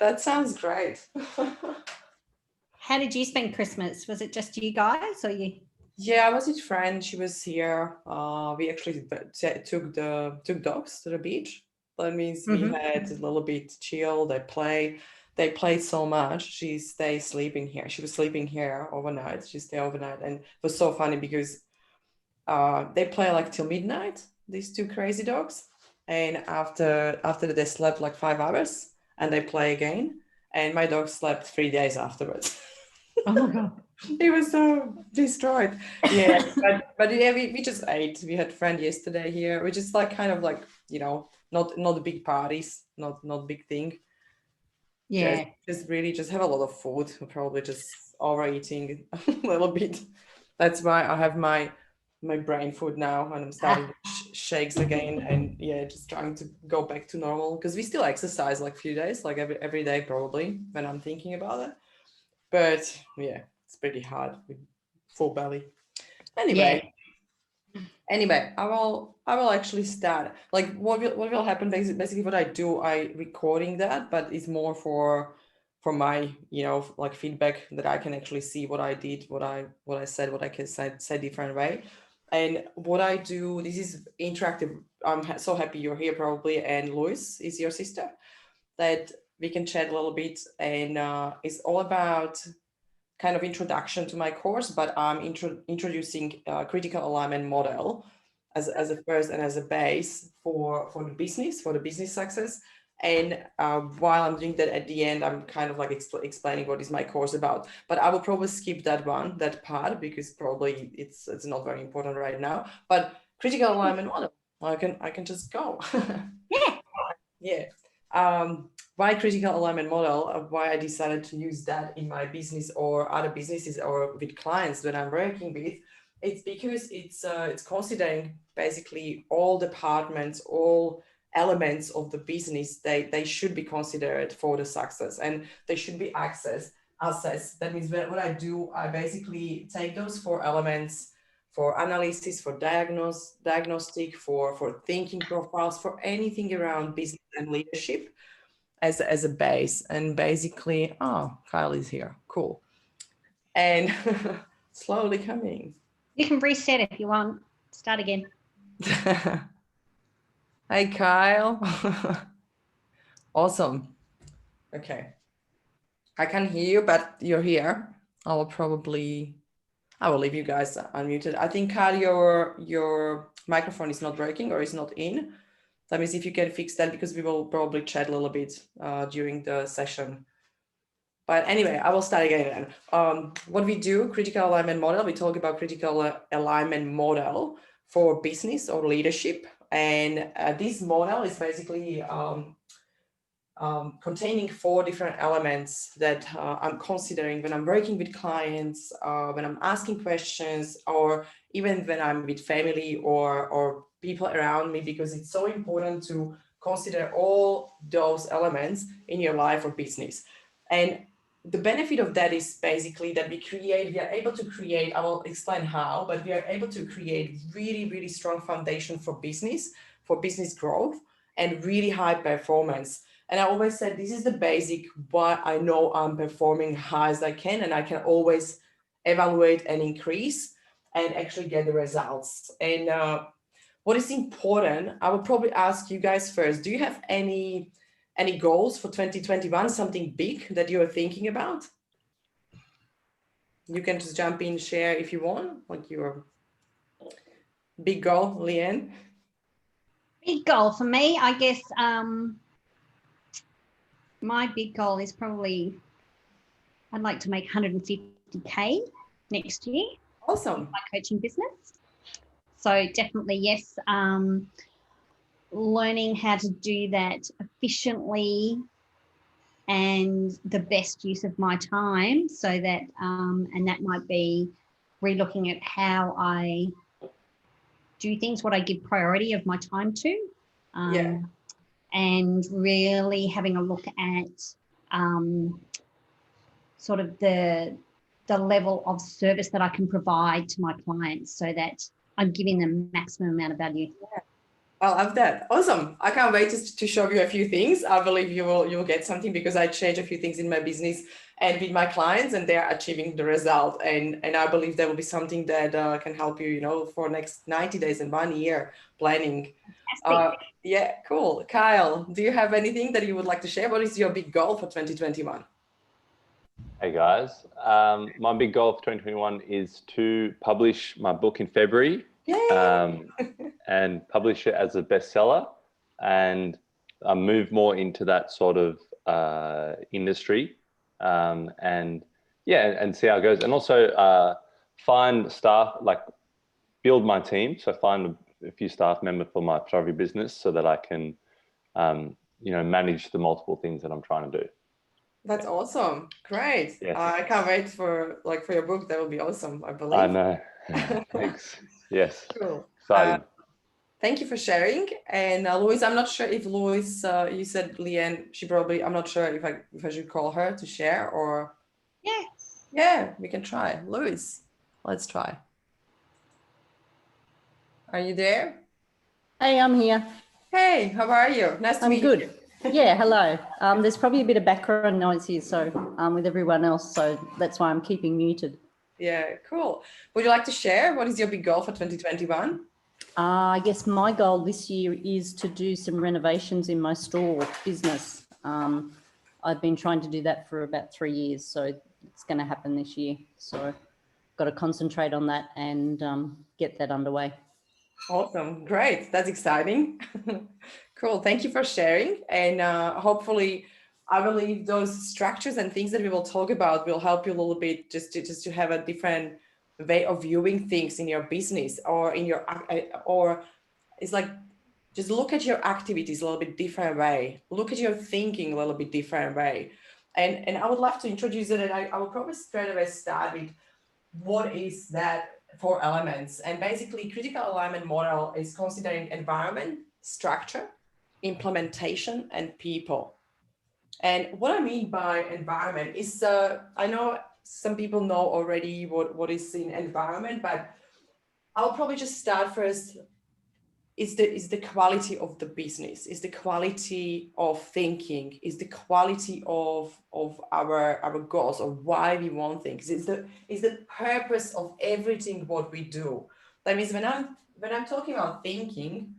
That sounds great. How did you spend Christmas? Was it just you guys or you? Yeah, I was with friend. She was here. We actually took dogs to the beach. That means we Mm-hmm. had a little bit chill. They play. They played so much. She stays sleeping here. She was sleeping here overnight. She stayed overnight, and it was so funny because they play like till midnight. These two crazy dogs, and after they slept like 5 hours, and they play again. And my dog slept 3 days afterwards. Oh my God. He was so destroyed. Yeah, but yeah, we just ate. We had a friend yesterday here. We just like kind of like, not big parties, not big thing. Yeah. Just really just have a lot of food. We're probably just overeating a little bit. That's why I have my brain food now, and I'm starting shakes again, and yeah, just trying to go back to normal because we still exercise like a few days, like every day probably when I'm thinking about it. But yeah, it's pretty hard with full belly. Yeah. Anyway, I will actually start. Like what will happen basically what I do, I recording that, but it's more for my, like feedback that I can actually see what I did, what I said, what I can say different way. And what I do, this is interactive. I'm so happy you're here probably, and Louis is your sister, that we can chat a little bit, and it's all about kind of introduction to my course, but I'm introducing critical alignment model as a first and as a base for the business success. And while I'm doing that at the end, I'm kind of like explaining what is my course about. But I will probably skip that part, because probably it's not very important right now. But critical alignment model, I can just go. Yeah. Yeah. Why critical alignment model? Why I decided to use that in my business or other businesses or with clients that I'm working with? It's because it's considering basically all departments, all elements of the business. They should be considered for the success, and they should be assessed. That means what I do, I basically take those four elements for analysis, for diagnostic, for thinking profiles, for anything around business and leadership as a base. And basically, oh, Kyle is here. Cool. And slowly coming. You can reset if you want. Start again. Hi, Kyle. Awesome. Okay. I can hear you, but you're here. I will leave you guys unmuted. I think, Kyle, your microphone is not working or is not in. That means if you can fix that, because we will probably chat a little bit during the session. But anyway, I will start again. What we do, critical alignment model, we talk about critical alignment model for business or leadership. And this model is basically containing four different elements that I'm considering when I'm working with clients, when I'm asking questions, or even when I'm with family or people around me, because it's so important to consider all those elements in your life or business. And the benefit of that is basically that we are able to create, I will explain how, but we are able to create really, really strong foundation for business growth, and really high performance. And I always said, this is the basic why I know I'm performing high as I can, and I can always evaluate and increase and actually get the results. And what is important, I will probably ask you guys first, do you have any goals for 2021, something big that you are thinking about? You can just jump in, share if you want, like your big goal, Leanne. Big goal for me, I guess. My big goal is probably I'd like to make 150K next year. Awesome. My coaching business. So definitely, yes. Learning how to do that efficiently and the best use of my time, so that and that might be re-looking at how I do things, what I give priority of my time to, and really having a look at sort of the level of service that I can provide to my clients, so that I'm giving them maximum amount of value. I love that. Awesome. I can't wait to show you a few things. I believe you will get something because I change a few things in my business and with my clients, and they're achieving the result. And I believe there will be something that can help you, for next 90 days and 1 year planning. Fantastic. Yeah, cool. Kyle, do you have anything that you would like to share? What is your big goal for 2021? Hey guys, my big goal for 2021 is to publish my book in February. Yay! And publish it as a bestseller and move more into that sort of industry and see how it goes. And also find staff, like build my team. So find a few staff members for my photography business so that I can, manage the multiple things that I'm trying to do. That's awesome. Great. Yes. I can't wait for your book. That will be awesome, I believe. I know. Thanks. Yes. Cool. Exciting. Thank you for sharing. And Louise, I'm not sure if Louise, you said Leanne, I'm not sure if I should call her to share or. Yes. Yeah, we can try. Louise, let's try. Are you there? Hey, I'm here. Hey, how are you? Nice to meet you. I'm good. Yeah, hello. There's probably a bit of background noise here, so with everyone else, so that's why I'm keeping muted. Yeah, cool. Would you like to share? What is your big goal for 2021? I guess my goal this year is to do some renovations in my store business. I've been trying to do that for about 3 years, so it's going to happen this year. So got to concentrate on that and get that underway. Awesome. Great. That's exciting. Cool. Thank you for sharing. And hopefully, I believe those structures and things that we will talk about will help you a little bit just to have a different way of viewing things in your business or it's like just look at your activities a little bit different way. Look at your thinking a little bit different way. And I would love to introduce it. And I will probably straight away start with what is that 4 elements. And basically, critical alignment model is considering environment, structure, implementation, and people. And what I mean by environment is, I know some people know already what is in environment, but I'll probably just start first. Is the quality of the business, is the quality of thinking, is the quality of our goals, or why we want things, is the purpose of everything what we do. That means when I'm talking about thinking,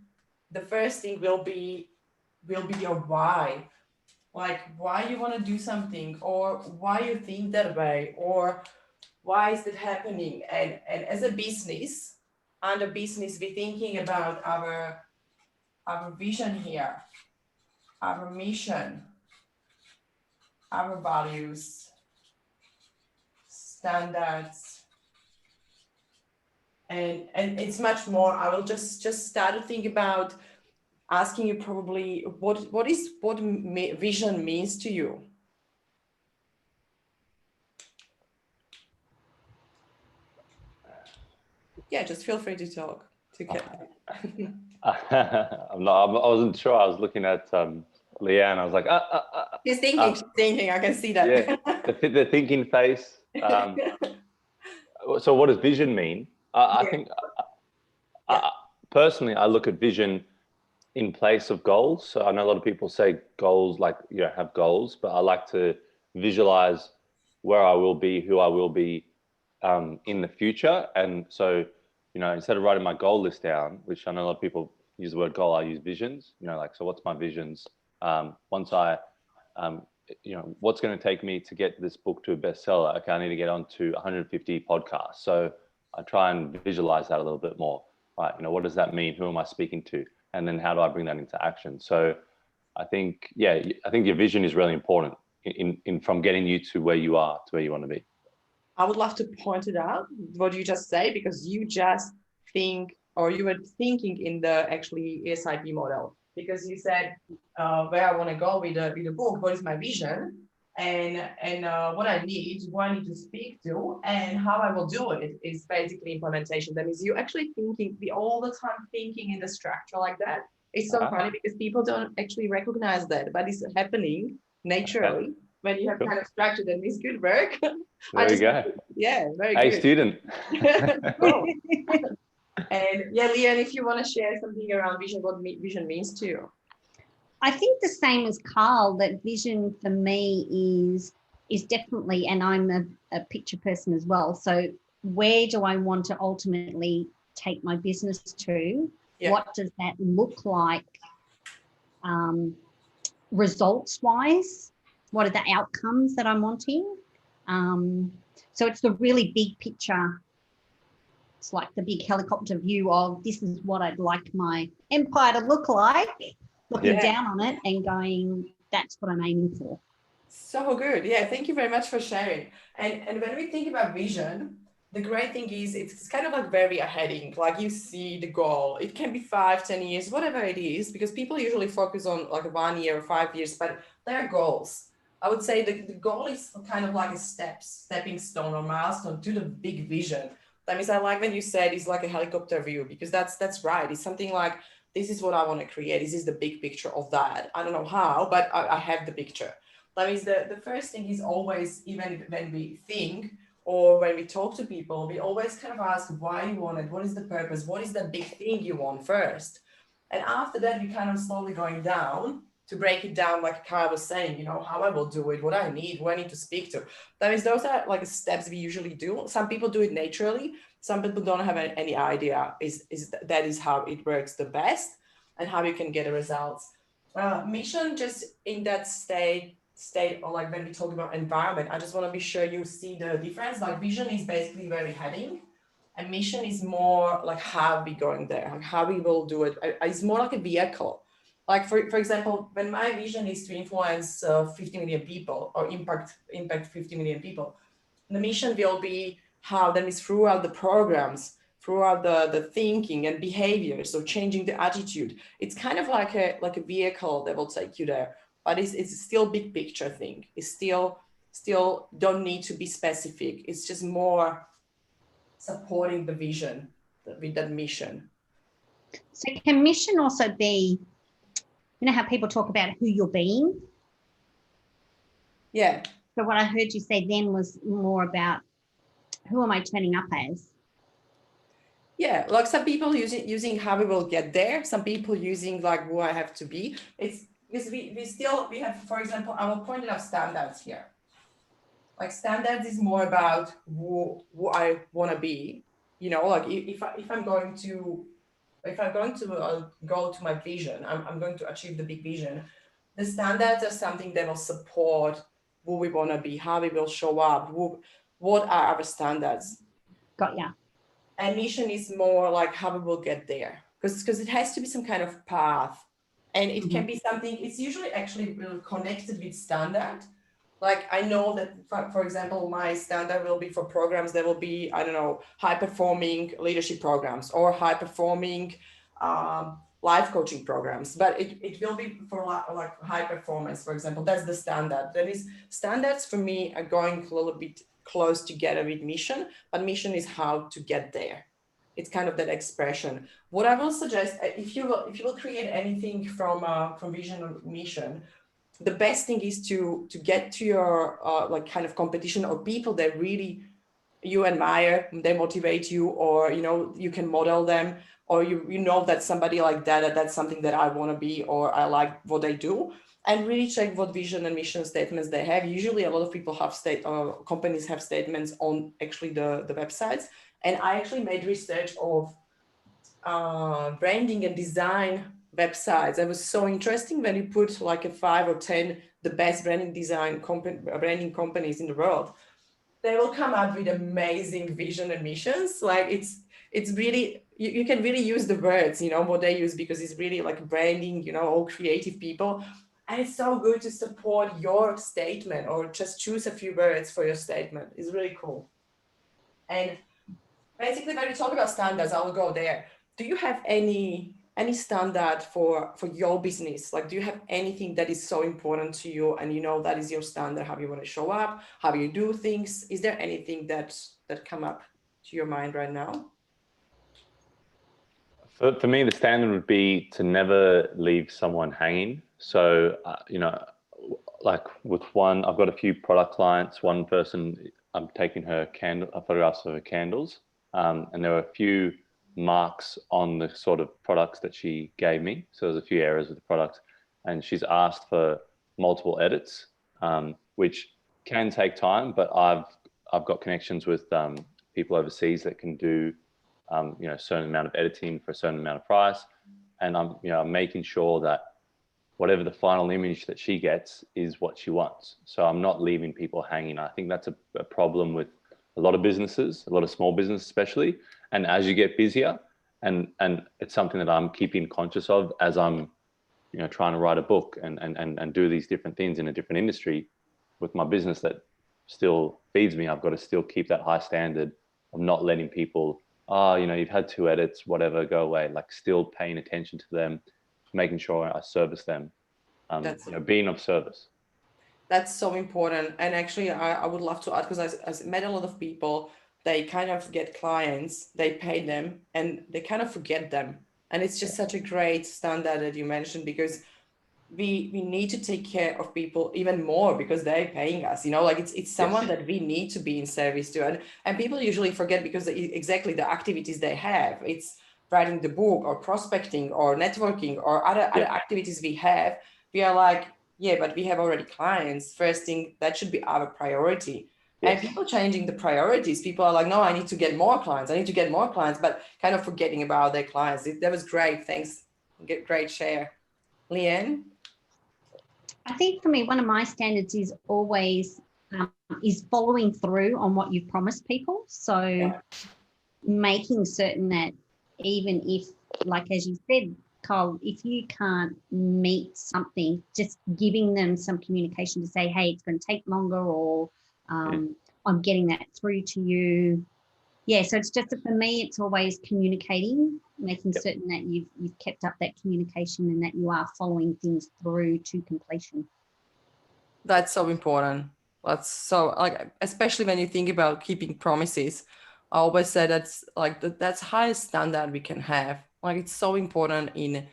the first thing will be your why. Like why you want to do something, or why you think that way, or why is that happening. And as a business, under business, we're thinking about our vision here, our mission, our values, standards, and it's much more. I will just start to think about asking you probably what vision means to you. Yeah, just feel free to talk. I wasn't sure. I was looking at Leanne. I was like, She's thinking. She's thinking. I can see that. Yeah, the thinking face. So, what does vision mean? I think personally, I look at vision in place of goals. So I know a lot of people say goals, like you don't have goals, but I like to visualize where I will be, who I will be in the future. And so, instead of writing my goal list down, which I know a lot of people use the word goal, I use visions, so what's my visions? Once I, what's going to take me to get this book to a bestseller? Okay, I need to get on to 150 podcasts. So I try and visualize that a little bit more, right? What does that mean? Who am I speaking to? And then how do I bring that into action? So I think your vision is really important in from getting you to where you are, to where you want to be. I would love to point it out, what you just say, because you just think, or you were thinking in the actually SIP model, because you said where I want to go with the book, what is my vision, and what I need, who I need to speak to, and how I will do it is basically implementation. That means you actually thinking, we all the time thinking in the structure like that. It's so funny because people don't actually recognize that, but it's happening naturally. When you have kind of structure, that means good work. There you go. Yeah, very good. Hey, student. Cool. And yeah, Leanne, if you want to share something around vision, what vision means to you. I think the same as Carl, that vision for me is definitely, and I'm a picture person as well. So where do I want to ultimately take my business to? Yeah. What does that look like results wise? What are the outcomes that I'm wanting? So it's the really big picture. It's like the big helicopter view of this is what I'd like my empire to look like, looking down on it and going, that's what I'm aiming for. So good. Yeah, thank you very much for sharing. And when we think about vision, the great thing is it's kind of like very heading, like you see the goal. It can be 5, 10 years, whatever it is, because people usually focus on like 1 year or 5 years, but they're goals. I would say the goal is kind of like a stepping stone or milestone to the big vision. That means I like when you said it's like a helicopter view, because that's right. It's something like, this is what I want to create. This is the big picture of that. I don't know how, but I have the picture. That means the first thing is always, even when we think or when we talk to people, we always kind of ask why you want it, what is the purpose, what is the big thing you want first. And after that, we kind of slowly going down to break it down, like Kyle was saying, you know, how I will do it, what I need, who I need to speak to. That means those are like steps we usually do. Some people do it naturally. Some people don't have any idea that is how it works the best and how you can get the results. Mission, just in that state, or like when we talk about environment, I just want to be sure you see the difference. Like vision is basically where we're heading, and mission is more like how we going there, like how we will do it. It's more like a vehicle. Like for example, when my vision is to influence 50 million people or impact 50 million people, the mission will be how that is throughout the programs, throughout the thinking and behavior. So changing the attitude. It's kind of like a vehicle that will take you there. But it's still big picture thing. It's still don't need to be specific. It's just more supporting the vision with that mission. So can mission also be, you know how people talk about who you're being? Yeah. So what I heard you say then was more about who am I turning up as? Yeah, like some people using how we will get there. Some people using like who I have to be. It's because we have, for example, I will point out standards here. Like standards is more about who I want to be. You know, like if I'm going to go to my vision, I'm going to achieve the big vision. The standards are something that will support who we want to be, how we will show up, what are our standards. Got ya. And mission is more like how we will get there, because it has to be some kind of path, and it can be something. It's usually actually connected with standard. Like I know that, for example, my standard will be for programs that will be, I don't know, high performing leadership programs or high performing life coaching programs, but it will be for like high performance, for example. That's the standard. That is, standards for me are going a little bit close together with mission, but mission is how to get there. It's kind of that expression. What I will suggest, if you will create anything from vision or mission, the best thing is to get to your like kind of competition or people that really you admire, they motivate you, or you know you can model them, or you know that somebody like that's something that I want to be, or I like what they do, and really check what vision and mission statements they have. Usually a lot of people have companies have statements on actually the websites, and I actually made research of branding and design websites. It was so interesting when you put like a 5 or 10 the best branding companies in the world. They will come up with amazing vision and missions. Like it's really, you can really use the words, you know, what they use, because it's really like branding, you know, all creative people. And it's so good to support your statement, or just choose a few words for your statement. It's really cool. And basically, when we talk about standards, I will go there. Do you have any standard for your business? Like, do you have anything that is so important to you, and you know that is your standard, how you want to show up, how you do things? Is there anything that come up to your mind right now? For me, the standard would be to never leave someone hanging. So, you know, like with one, I've got a few product clients. One person, I'm taking her photographs of her candles. And there were a few marks on the sort of products that she gave me. So there's a few errors with the product, and she's asked for multiple edits, which can take time, but I've got connections with people overseas that can do a certain amount of editing for a certain amount of price, and I'm making sure that whatever the final image that she gets is what she wants. So I'm not leaving people hanging. I think that's a problem with a lot of businesses, a lot of small business especially. And as you get busier, and it's something that I'm keeping conscious of as I'm trying to write a book and do these different things in a different industry with my business that still feeds me. I've got to still keep that high standard of not letting people, you've had 2 edits, whatever, go away. Like still paying attention to them, making sure I service them, being of service. That's so important. And actually, I would love to add, because I've met a lot of people, they kind of get clients, they pay them, and they kind of forget them. And it's just such a great standard that you mentioned, because we need to take care of people even more because they're paying us, like it's someone that we need to be in service to. And people usually forget because exactly the activities they have, it's writing the book or prospecting or networking or other activities we have. We are like, yeah, but we have already clients. First thing, that should be our priority. And people changing the priorities. People are like, no, I need to get more clients. But kind of forgetting about their clients. That was great. Thanks. Great share. Leanne? I think for me, one of my standards is always is following through on what you've promised people. So making certain that even if, like as you said, Cole, if you can't meet something, just giving them some communication to say, hey, it's going to take longer, or I'm getting that through to you. Yeah, so it's just, for me, it's always communicating, making certain that you've kept up that communication and that you are following things through to completion. That's so important. That's so, like, especially when you think about keeping promises. I always say that's like that's highest standard we can have. Like, it's so important in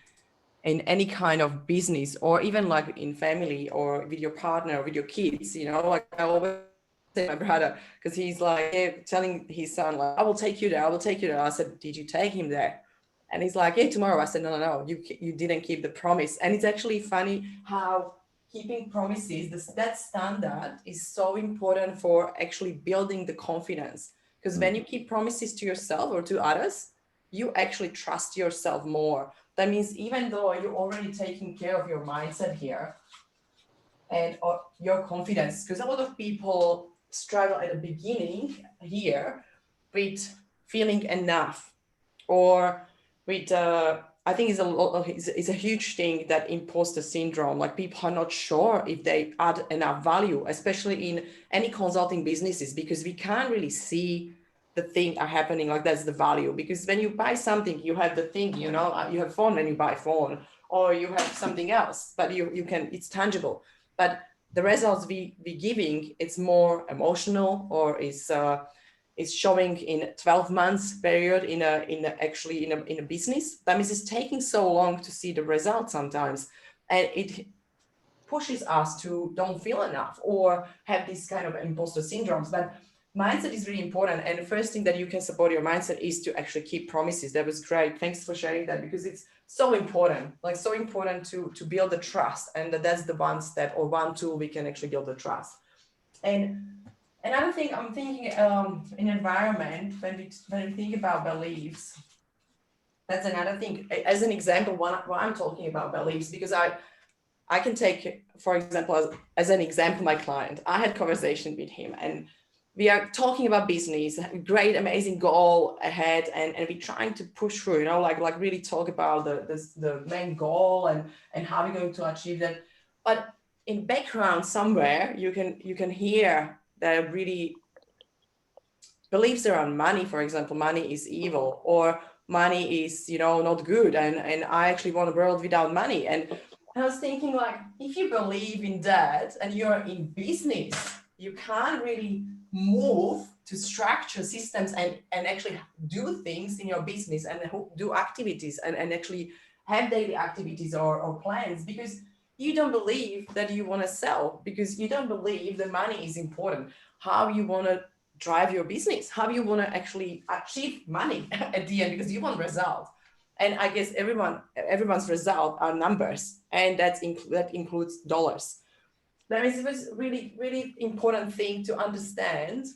any kind of business, or even like in family or with your partner or with your kids. Like I always say my brother, because he's like telling his son, like, I will take you there. I said, did you take him there? And he's like, yeah, tomorrow. I said, no, you didn't keep the promise. And it's actually funny how keeping promises, that standard is so important for actually building the confidence. Because when you keep promises to yourself or to others, you actually trust yourself more. That means even though you're already taking care of your mindset here and your confidence, because a lot of people struggle at the beginning here with feeling enough, or with I think it's a huge thing, that imposter syndrome. Like, people are not sure if they add enough value, especially in any consulting businesses, because we can't really see the thing are happening. Like, that's the value, because when you buy something, you have the thing, you have phone when you buy phone, or you have something else, but you can, it's tangible. But the results we giving, it's more emotional, or is showing in 12 months period in a business. That means it's taking so long to see the results sometimes, and it pushes us to don't feel enough or have this kind of imposter syndromes. But mindset is really important, and the first thing that you can support your mindset is to actually keep promises. That was great. Thanks for sharing that, because it's so important, to build the trust, and that's the one step or one tool we can actually build the trust. And another thing I'm thinking, in environment, when we think about beliefs, that's another thing. As an example, why I'm talking about beliefs, because I can take, for example, as an example, my client. I had a conversation with him, and we are talking about business, great, amazing goal ahead, and we're trying to push through, like really talk about the main goal and how we're going to achieve that. But in background somewhere, you can hear that really beliefs around money. For example, money is evil, or money is not good, and I actually want a world without money. And I was thinking, like, if you believe in that and you're in business, you can't really move to structure systems and actually do things in your business and do activities and actually have daily activities or plans, because you don't believe that you want to sell, because you don't believe the money is important. How you want to drive your business, how you want to actually achieve money at the end, because you want result. And I guess everyone's result are numbers, and that includes dollars. That means it was really, really important thing to understand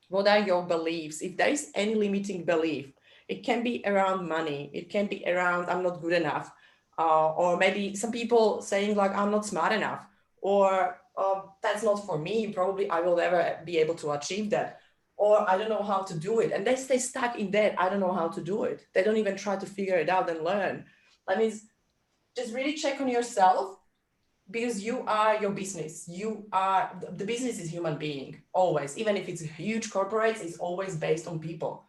what are your beliefs. If there is any limiting belief, it can be around money, it can be around I'm not good enough, or maybe some people saying like I'm not smart enough, or that's not for me, probably I will never be able to achieve that, or I don't know how to do it, and they stay stuck in that I don't know how to do it. They don't even try to figure it out and learn. That means just really check on yourself, because you are your business. You are the business is human being always, even if it's huge corporates, it's always based on people.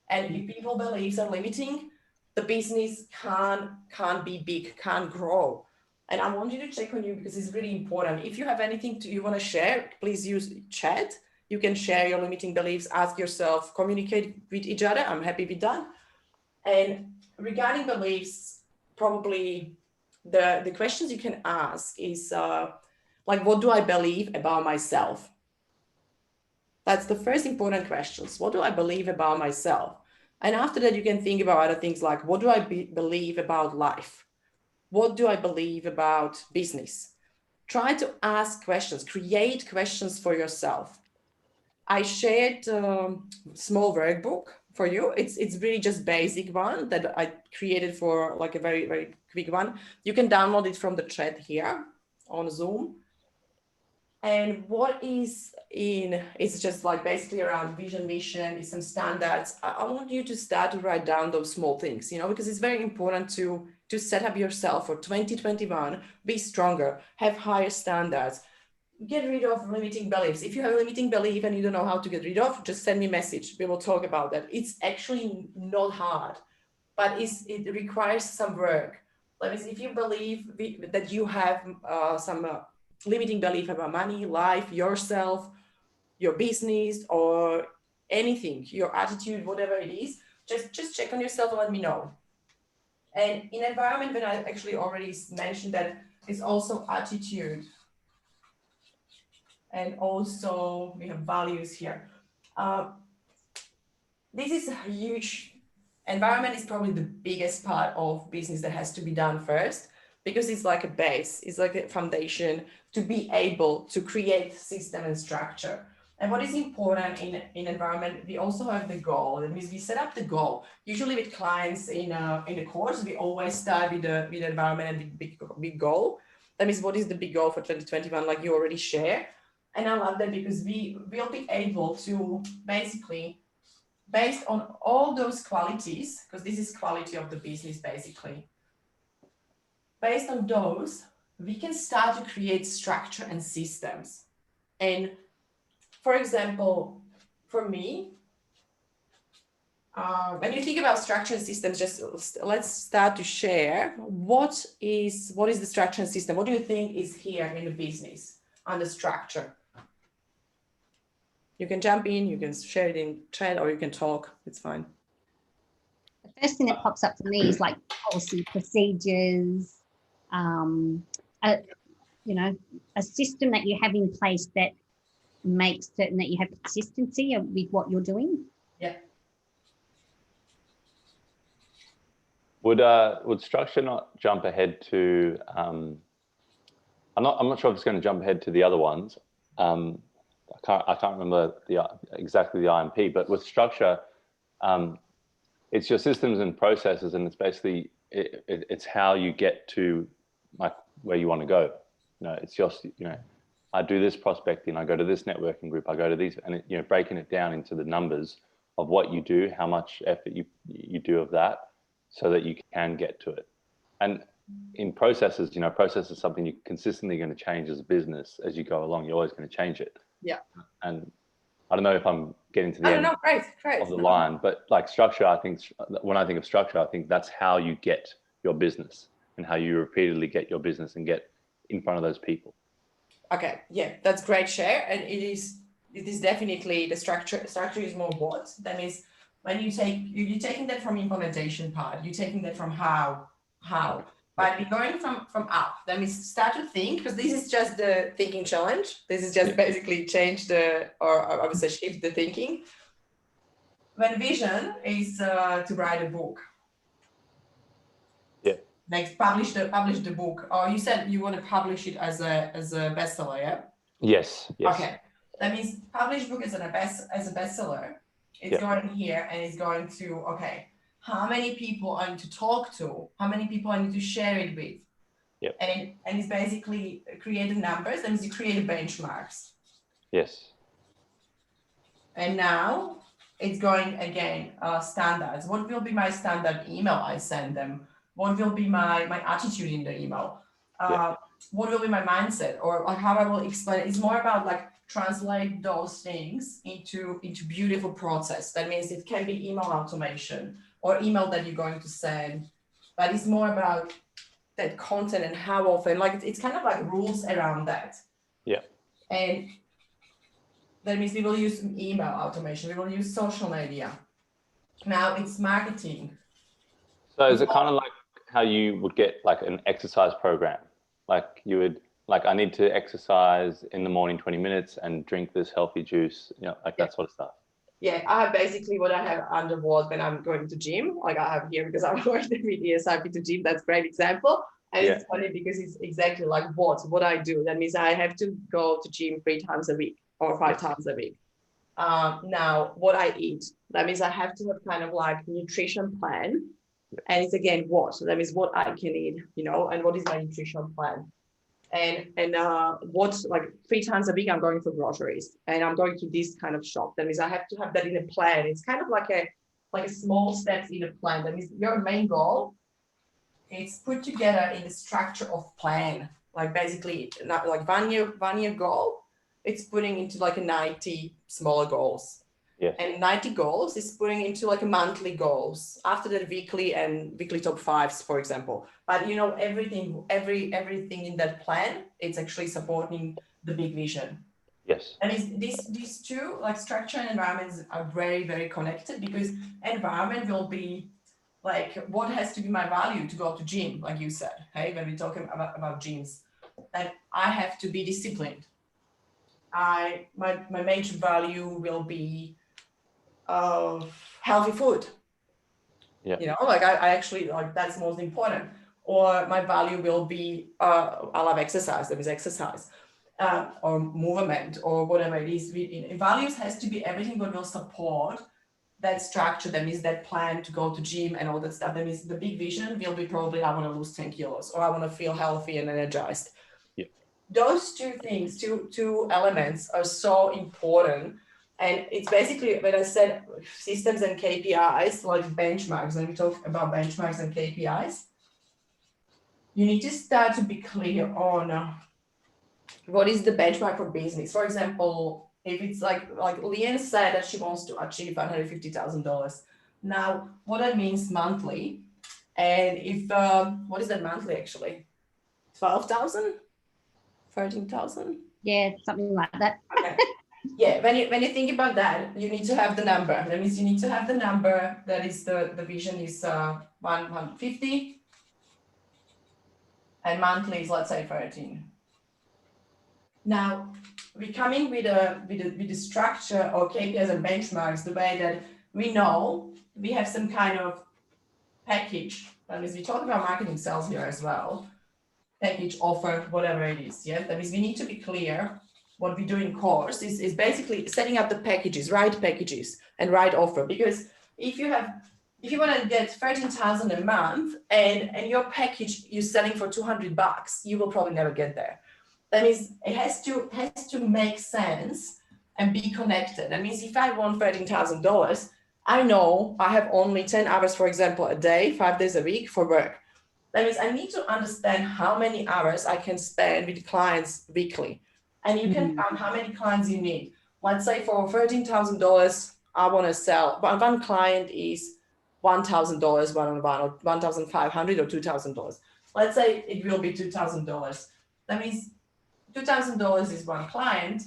And if people beliefs are limiting, the business can't be big, can't grow. And I want you to check on you, because it's really important. If you have anything you want to share, please use chat. You can share your limiting beliefs, ask yourself, communicate with each other. I'm happy with that. And regarding beliefs, probably the questions you can ask is like, what do I believe about myself? That's the first important questions. What do I believe about myself? And after that, you can think about other things like, what do I believe about life? What do I believe about business? Try to ask questions, create questions for yourself. I shared a small workbook for you. It's really just basic one that I created for like a very, very quick one. You can download it from the chat here on Zoom. And what is in, it's just like basically around vision, mission, some standards. I want you to start to write down those small things, you know, because it's very important to set up yourself for 2021, be stronger, have higher standards, get rid of limiting beliefs. If you have a limiting belief and you don't know how to get rid of, just send me a message. We will talk about that. It's actually not hard, but it requires some work. That means if you believe that you have some limiting belief about money, life, yourself, your business, or anything, your attitude, whatever it is, just check on yourself and let me know. And in environment, when I actually already mentioned that, it's also attitude. And also we have values here. This is a huge, environment is probably the biggest part of business that has to be done first, because it's like a base, it's like a foundation to be able to create system and structure. And what is important in environment, we also have the goal. That means we set up the goal. Usually with clients in the course, we always start with the environment and the big goal. That means what is the big goal for 2021, like you already share. And I love that, because we will be able to basically, based on all those qualities, because this is quality of the business basically, based on those, we can start to create structure and systems. And for example, for me, when you think about structure and systems, just let's start to share what is the structure and system. What do you think is here in the business on the structure? You can jump in, you can share it in chat, or you can talk, it's fine. The first thing that pops up for me is like policy, procedures, you know, a system that you have in place that makes certain that you have consistency with what you're doing. Yeah. Would structure not jump ahead to? I'm not sure if it's going to jump ahead to the other ones. I can't remember exactly the IMP, but with structure, it's your systems and processes, and it's basically it's how you get to like where you want to go. You know, it's just, you know, I do this prospecting, I go to this networking group, I go to these, and you know, breaking it down into the numbers of what you do, how much effort you do of that, so that you can get to it. And in processes, you know, process is something you're consistently going to change as a business as you go along. You're always going to change it. Yeah. And I don't know if I'm getting to the end of the line, but like structure, I think when I think of structure, I think that's how you get your business and how you repeatedly get your business and get in front of those people. Okay, yeah, that's great share. And it is definitely the structure is more what. That means when you're taking that from implementation part, you're taking that from how. But we're going from up. Then we start to think, because this is just the thinking challenge. This is just basically change or I would say shift the thinking. When vision is to write a book. Yeah. Next, publish the book. Or you said you want to publish it as a bestseller, yeah? Yes. Okay. That means publish book as a bestseller. It's going here and it's going to, okay, how many people I need to talk to, how many people I need to share it with. Yep. And it's basically creating numbers. That means you create benchmarks. Yes. And now it's going again, standards. What will be my standard email I send them? What will be my attitude in the email? What will be my mindset, or like how I will explain it? It's more about like translate those things into beautiful process. That means it can be email automation or email that you're going to send, but it's more about that content and how often, like it's kind of like rules around that. Yeah. And that means we will use email automation, we will use social media. Now it's marketing. So is it kind of like how you would get like an exercise program? Like you would, like I need to exercise in the morning 20 minutes and drink this healthy juice, you know, like that sort of stuff. Yeah, I have basically what I have underboard when I'm going to gym. Like I have here because I'm working with ESIP to gym. That's a great example. And it's funny because it's exactly like what I do. That means I have to go to gym 3 times a week or 5 times a week. Now what I eat, that means I have to have kind of like nutrition plan. And it's again, what? So that means what I can eat, you know, and what is my nutrition plan? And what, like 3 times a week, I'm going for groceries and I'm going to this kind of shop. That means I have to have that in a plan. It's kind of like a small steps in a plan. That means your main goal is put together in the structure of plan. Like basically not like one year goal, it's putting into like a 90 smaller goals. Yes. And 90 goals is putting into like a monthly goals, after that weekly and weekly top 5s, for example. But you know, everything in that plan, it's actually supporting the big vision. Yes. And these two, like structure and environments, are very, very connected, because environment will be like what has to be my value to go to gym, like you said, hey, when we're talking about gyms, that I have to be disciplined. My major value will be of healthy food. Yeah. You know, like I actually, like that's most important. Or my value will be I love exercise. That means exercise, or movement, or whatever it is. Values has to be everything that will support that structure. That means that plan to go to gym and all that stuff. That means the big vision will be probably I want to lose 10 kilos or I want to feel healthy and energized. Yeah. Those two things, two elements are so important. And it's basically, when I said systems and KPIs, like benchmarks, and we talk about benchmarks and KPIs, you need to start to be clear on what is the benchmark for business. For example, if it's like Leanne said that she wants to achieve $150,000. Now, what that means monthly, and if, what is that monthly actually? 12,000? 13,000? Yeah, something like that. Okay. Yeah, when you think about that, you need to have the number. That means you need to have the number that is the vision is 150, and monthly is, let's say, 13. Now we're coming with the structure or KPIs and benchmarks, the way that we know we have some kind of package. That means we talk about marketing sales here as well. Package, offer, whatever it is. Yeah, that means we need to be clear. What we do in course is basically setting up the packages, right packages and right offer. Because if you want to get 13,000 a month and your package you're selling for $200, you will probably never get there. That means it has to make sense and be connected. That means if I want $13,000, I know I have only 10 hours, for example, a day, 5 days a week for work. That means I need to understand how many hours I can spend with clients weekly. And you can count how many clients you need. Let's say for $13,000, I want to sell, but one client is $1,000 one-on-one, or $1,500 or $2,000. Let's say it will be $2,000. That means $2,000 is one client.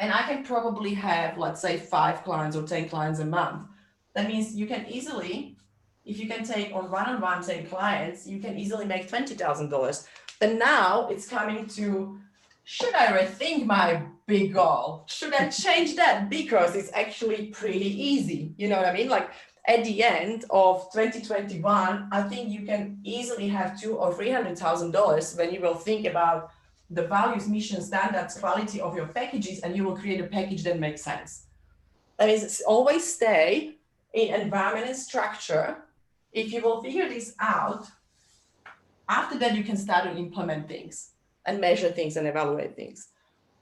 And I can probably have, let's say, 5 clients or 10 clients a month. That means you can easily if you can take on one-on-one, say clients, you can easily make $20,000. Then now it's coming to, should I rethink my big goal? Should I change that? Because it's actually pretty easy. You know what I mean? Like at the end of 2021, I think you can easily have $200,000 or $300,000 when you will think about the values, mission, standards, quality of your packages, and you will create a package that makes sense. That means always stay in environment and structure. If you will figure this out, after that, you can start to implement things and measure things and evaluate things.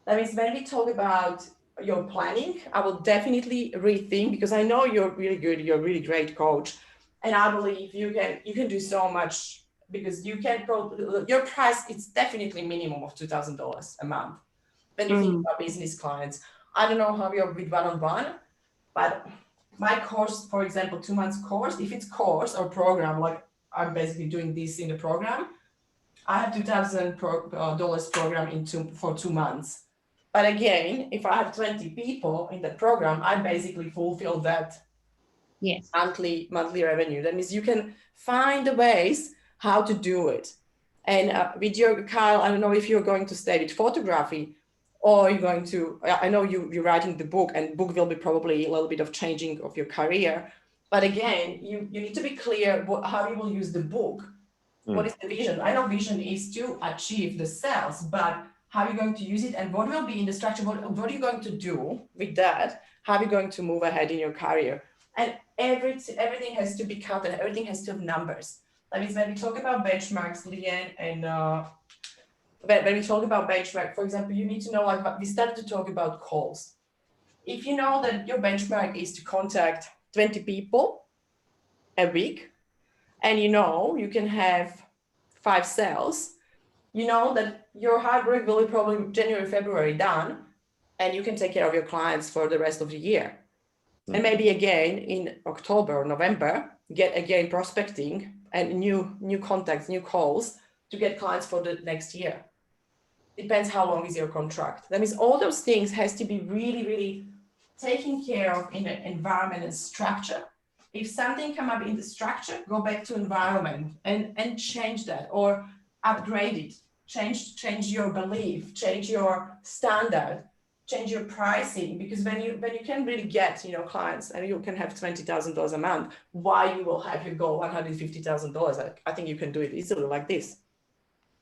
That means when we talk about your planning, I will definitely rethink, because I know you're really good, you're a really great coach. And I believe you can do so much, because you can your price is definitely minimum of $2,000 a month. When you think about business clients, I don't know how you're with one-on-one, but my course, for example, 2 months course, if it's course or program, like I'm basically doing this in the program, I have $2,000 program for 2 months. But again, if I have 20 people in the program, I basically fulfill that monthly revenue. That means you can find the ways how to do it. And with your, Kyle, I don't know if you're going to stay with photography, or you're going to, I know you're writing the book, and book will be probably a little bit of changing of your career. But again, you need to be clear how you will use the book. What is the vision? I know vision is to achieve the sales, but how are you going to use it, and what will be in the structure? What are you going to do with that? How are you going to move ahead in your career? And everything has to be counted. Everything has to have numbers. That means when we talk about benchmarks, Leanne, and when we talk about benchmark, for example, you need to know, like we started to talk about calls. If you know that your benchmark is to contact 20 people a week, and you know you can have 5 sales, you know that your hard work will be probably January, February done, and you can take care of your clients for the rest of the year. And maybe again in October or November, get again prospecting and new contacts, new calls to get clients for the next year. Depends how long is your contract. That means all those things has to be really, really taken care of in an environment and structure. If something come up in the structure, go back to environment and change that, or upgrade it, change your belief, change your standard, change your pricing. Because when you can really get clients, and you can have $20,000 a month, why you will have your goal $150,000? I think you can do it easily like this.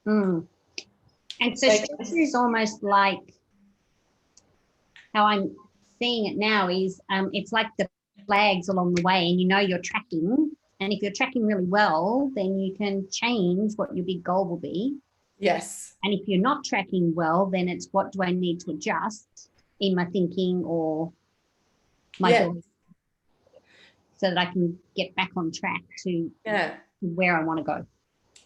And so structure is almost like, how I'm seeing it now is it's like the flags along the way, and you're tracking, and if you're tracking really well, then you can change what your big goal will be. Yes. And if you're not tracking well, then it's, what do I need to adjust in my thinking or my belief, so that I can get back on track to where I want to go.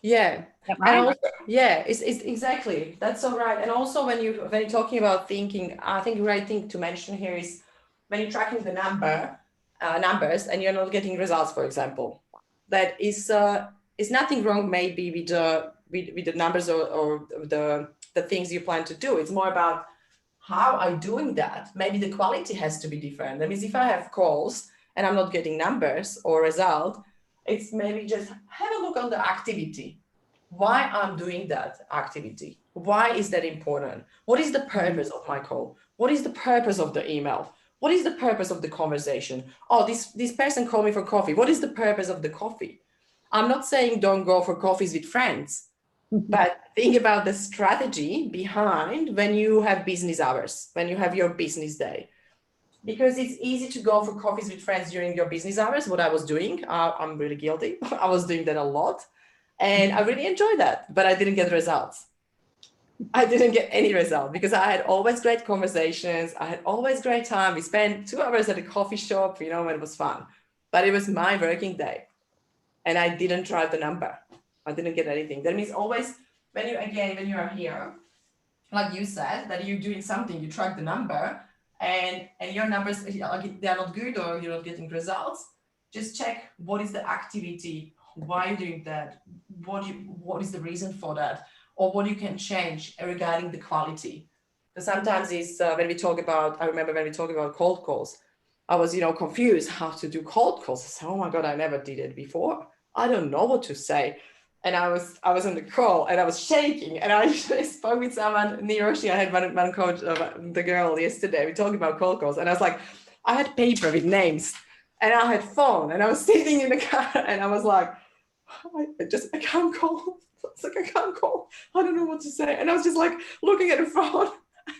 Yeah. Is that right? And also, it's exactly, that's so right. And also when you're talking about thinking, I think the right thing to mention here is when you're tracking the numbers and you're not getting results, for example, that is nothing wrong maybe with the numbers or the things you plan to do. It's more about how I'm doing that. Maybe the quality has to be different. That means if I have calls and I'm not getting numbers or result, it's maybe just have a look on the activity. Why I'm doing that activity? Why is that important? What is the purpose of my call? What is the purpose of the email? What is the purpose of the conversation? Oh, this person called me for coffee. What is the purpose of the coffee? I'm not saying don't go for coffees with friends, but think about the strategy behind when you have business hours, when you have your business day. Because it's easy to go for coffees with friends during your business hours, what I was doing. I'm really guilty. I was doing that a lot. And I really enjoyed that, but I didn't get results. I didn't get any result, because I had always great conversations. I had always great time. We spent 2 hours at a coffee shop, and it was fun. But it was my working day. And I didn't drive the number. I didn't get anything. That means always when you are here, like you said, that you're doing something, you track the number, and your numbers, they're not good, or you're not getting results, just check what is the activity, why you're doing that, what is the reason for that, or what you can change regarding the quality. Because sometimes it's when we talk about, I remember when we talk about cold calls, I was, confused how to do cold calls. I said, oh my God, I never did it before. I don't know what to say. And I was on the call and I was shaking, and I spoke with someone, Niroshi. I had one coach, the girl yesterday. We talked about cold calls, and I was like, I had paper with names and I had phone, and I was sitting in the car and I was like, I can't call. It's like, I can't call. I don't know what to say. And I was just like looking at the phone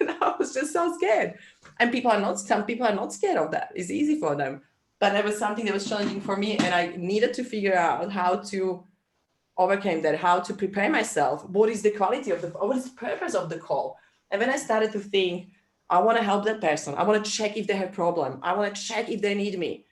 and I was just so scared. And some people are not scared of that. It's easy for them. But that was something that was challenging for me. And I needed to figure out how to overcome that, how to prepare myself. What is the quality of what is the purpose of the call? And when I started to think, I want to help that person. I want to check if they have a problem. I want to check if they need me.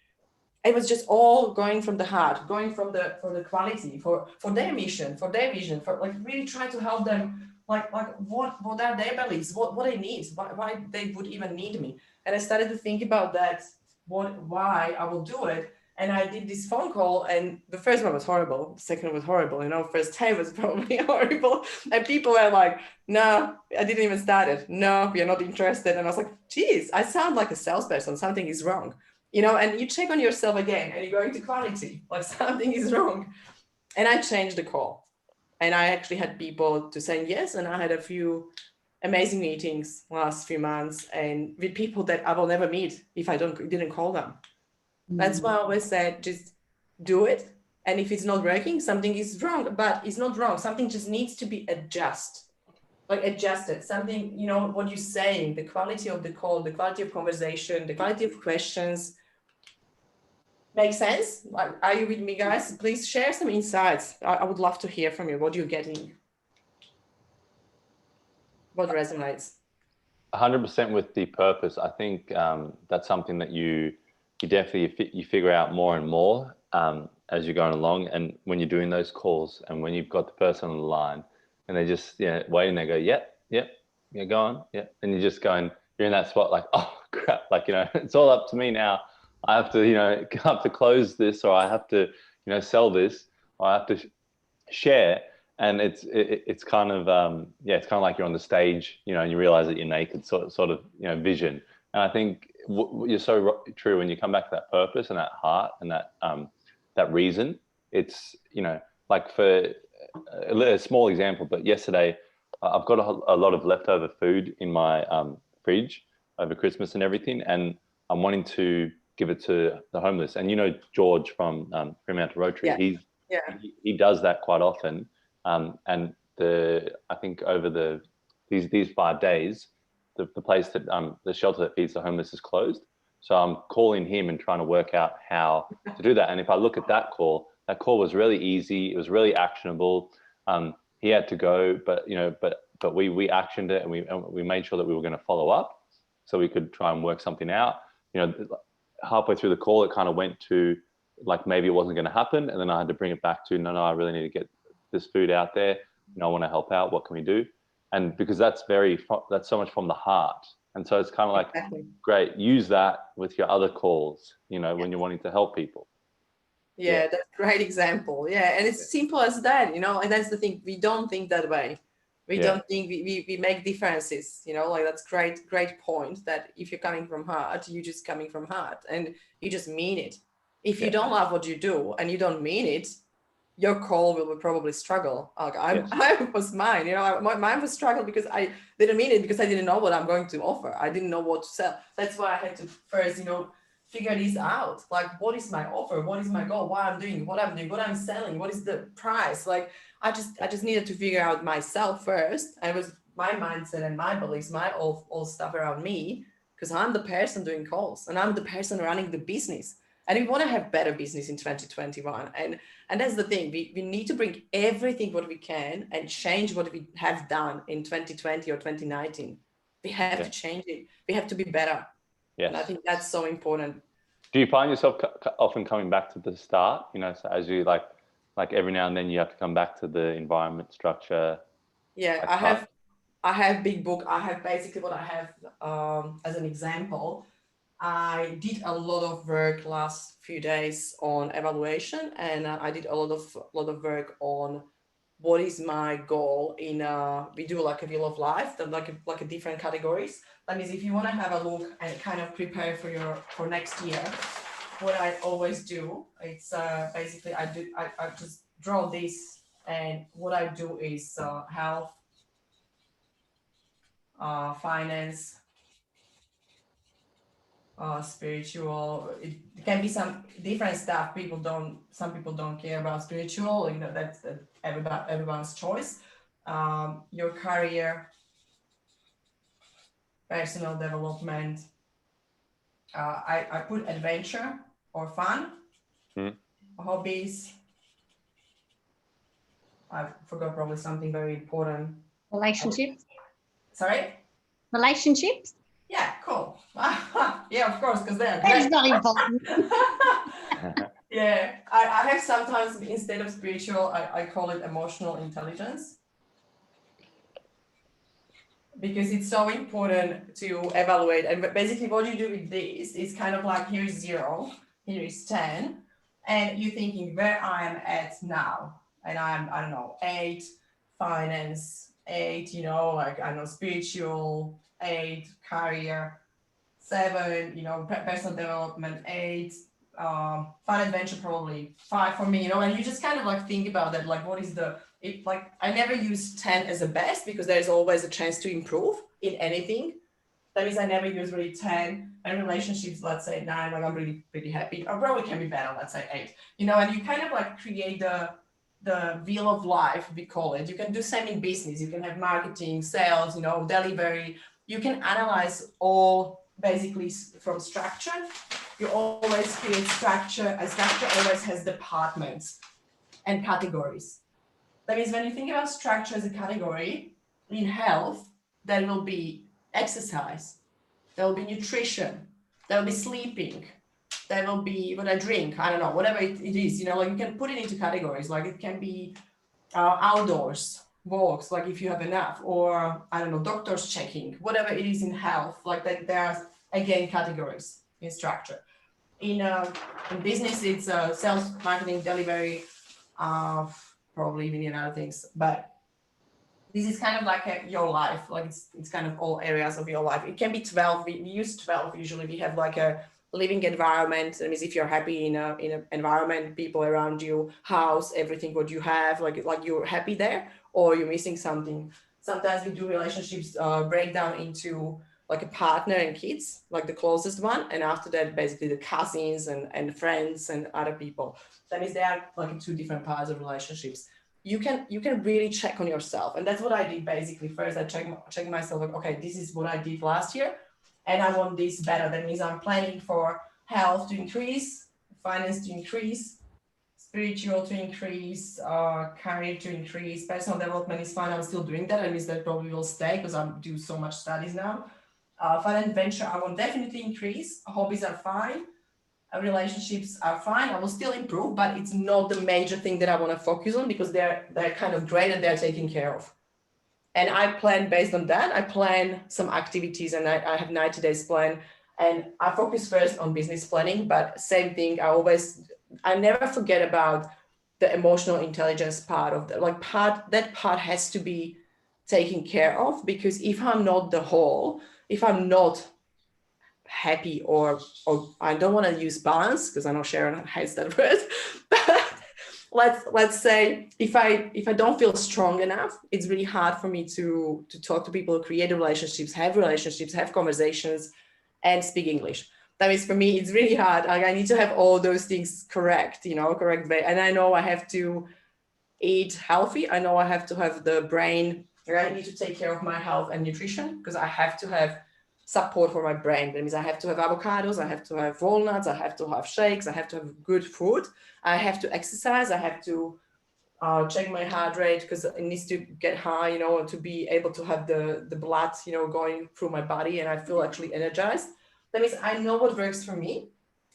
It was just all going from the heart, going from for the quality, for their mission, for their vision, for like really try to help them, like what are their beliefs, what they need, why they would even need me. And I started to think about that, why I will do it. And I did this phone call, and the first one was horrible. The second one was horrible. First time was probably horrible. And people were like, no, I didn't even start it. No, we are not interested. And I was like, geez, I sound like a salesperson. Something is wrong. And you check on yourself again and you're going to quality, like something is wrong. And I changed the call. And I actually had people to say yes. And I had a few amazing meetings last few months, and with people that I will never meet if I didn't call them. That's why I always said, just do it. And if it's not working, something is wrong, but it's not wrong. Something just needs to be adjusted. Something, what you're saying, the quality of the call, the quality of conversation, the quality of questions. Make sense? Are you with me, guys? Please share some insights. I would love to hear from you. What you're getting? What resonates? 100% with the purpose. I think that's something that you definitely you figure out more and more as you're going along. And when you're doing those calls, and when you've got the person on the line, and they just waiting, they go, yep, go on, yep, and you're just going, you're in that spot like, oh crap, like it's all up to me now. I have to close this, or I have to sell this, or I have to share. And it's kind of it's kind of like you're on the stage, and you realize that you're naked, sort of vision. And I think you're so true when you come back to that purpose and that heart and that reason. It's like, for a small example, but yesterday I've got a lot of leftover food in my fridge over Christmas and everything, and I'm wanting to give it to the homeless. And George from Fremantle Rotary, he does that quite often. And I think over these 5 days, the place that the shelter that feeds the homeless is closed. So I'm calling him and trying to work out how to do that. And if I look at that call was really easy. It was really actionable. He had to go, but we actioned it, and we made sure that we were going to follow up, so we could try and work something out. Halfway through the call, it kind of went to like maybe it wasn't going to happen, and then I had to bring it back to no, I really need to get this food out there. I want to help out. What can we do? And because that's so much from the heart, and so it's kind of like, exactly. Great, use that with your other calls. When you're wanting to help people. Yeah, that's a great example. Yeah, and it's simple as that. And that's the thing. We don't think that way. We don't think we make differences. Like, that's great point. That if you're coming from heart, you're just coming from heart, and you just mean it. If you don't love what you do and you don't mean it, your call will probably struggle. Like I was mine, mine was struggle because I didn't mean it, because I didn't know what I'm going to offer. I didn't know what to sell. That's why I had to first, figure this out. Like, what is my offer? What is my goal? What I'm doing, what I'm selling, what is the price? Like, I just needed to figure out myself first. And it was my mindset and my beliefs, my all stuff around me, because I'm the person doing calls and I'm the person running the business. And we want to have better business in 2021. And that's the thing. We need to bring everything what we can and change what we have done in 2020 or 2019. We have to change it. We have to be better. Yes. And I think that's so important. Do you find yourself often coming back to the start? So as you like every now and then you have to come back to the environment, structure. Yeah, I have big book. I have basically what I have as an example. I did a lot of work last few days on evaluation, and I did a lot of work on what is my goal in we do like a wheel of life, like a different categories. That means if you want to have a look and kind of prepare for next year, what I always do, it's basically I just draw this, and what I do is health, finance, spiritual. It can be some different stuff. Some people don't care about spiritual. You know, that's everyone's choice. Your career, personal development. I put adventure or fun, hobbies. I forgot probably something very important. Relationships. Sorry? Relationships. Yeah, cool. Yeah, of course, because they're That's great. not important. Yeah, I have sometimes, instead of spiritual, I call it emotional intelligence. Because it's so important to evaluate. And basically what you do with this is kind of like, here is 0, here is 10, and you're thinking where I am at now. And I'm, I don't know, 8, finance, 8, you know, like, I don't know, spiritual, 8, career, 7, you know, personal development, 8, fun adventure, probably 5 for me, you know, and you just kind of like think about that, like, what is like, I never use 10 as a best, because there's always a chance to improve in anything. That means I never use really 10, and relationships, let's say 9, like I'm really pretty happy, or probably can be better, let's say 8, you know, and you kind of like create the wheel of life, we call it. You can do same in business. You can have marketing, sales, you know, delivery. You can analyze all basically from structure. You always create structure. A structure always has departments and categories. That means when you think about structure as a category, in health, there will be exercise, there will be nutrition, there will be sleeping, there will be what I drink, I don't know, whatever it is, you know, like you can put it into categories, like it can be outdoors, walks, like if you have enough, or I don't know, doctors checking, whatever it is in health, like that. There are, again, categories in structure. In business, it's sales, marketing, delivery, probably even other things, but this is kind of like your life, like it's kind of all areas of your life. It can be 12, we use 12 usually. We have like a living environment. That means if you're happy in an environment, people around you, house, everything what you have, like you're happy there, or you're missing something. Sometimes we do relationships break down into like a partner and kids, like the closest one, and after that basically the cousins and friends and other people. That means they are like 2 different parts of relationships. You can really check on yourself, and that's what I did basically. First I check myself, like, okay, this is what I did last year and I want this better. That means I'm planning for health to increase, finance to increase, spiritual to increase, career to increase, personal development is fine, I'm still doing that. That means that probably will stay because I do so much studies now. Fun and adventure, I will definitely increase. Hobbies are fine. Relationships are fine. I will still improve, but it's not the major thing that I want to focus on, because they're kind of great and they're taken care of. And I plan based on that. I plan some activities, and I have 90 days plan, and I focus first on business planning, but same thing. I never forget about the emotional intelligence part of that part has to be taken care of, because if I'm not the whole, if I'm not happy, or I don't want to use balance because I know Sharon hates that word, but let's say if I don't feel strong enough, it's really hard for me to talk to people, create relationships, have conversations, and speak English. That means for me it's really hard. Like I need to have all those things correct, correct. And I know I have to eat healthy. I know I have to have the brain. I need to take care of my health and nutrition, because I have to have support for my brain. That means I have to have avocados, I have to have walnuts, I have to have shakes, I have to have good food, I have to exercise, I have to check my heart rate, because it needs to get high, to be able to have the blood, going through my body, and I feel actually energized. That means I know what works for me.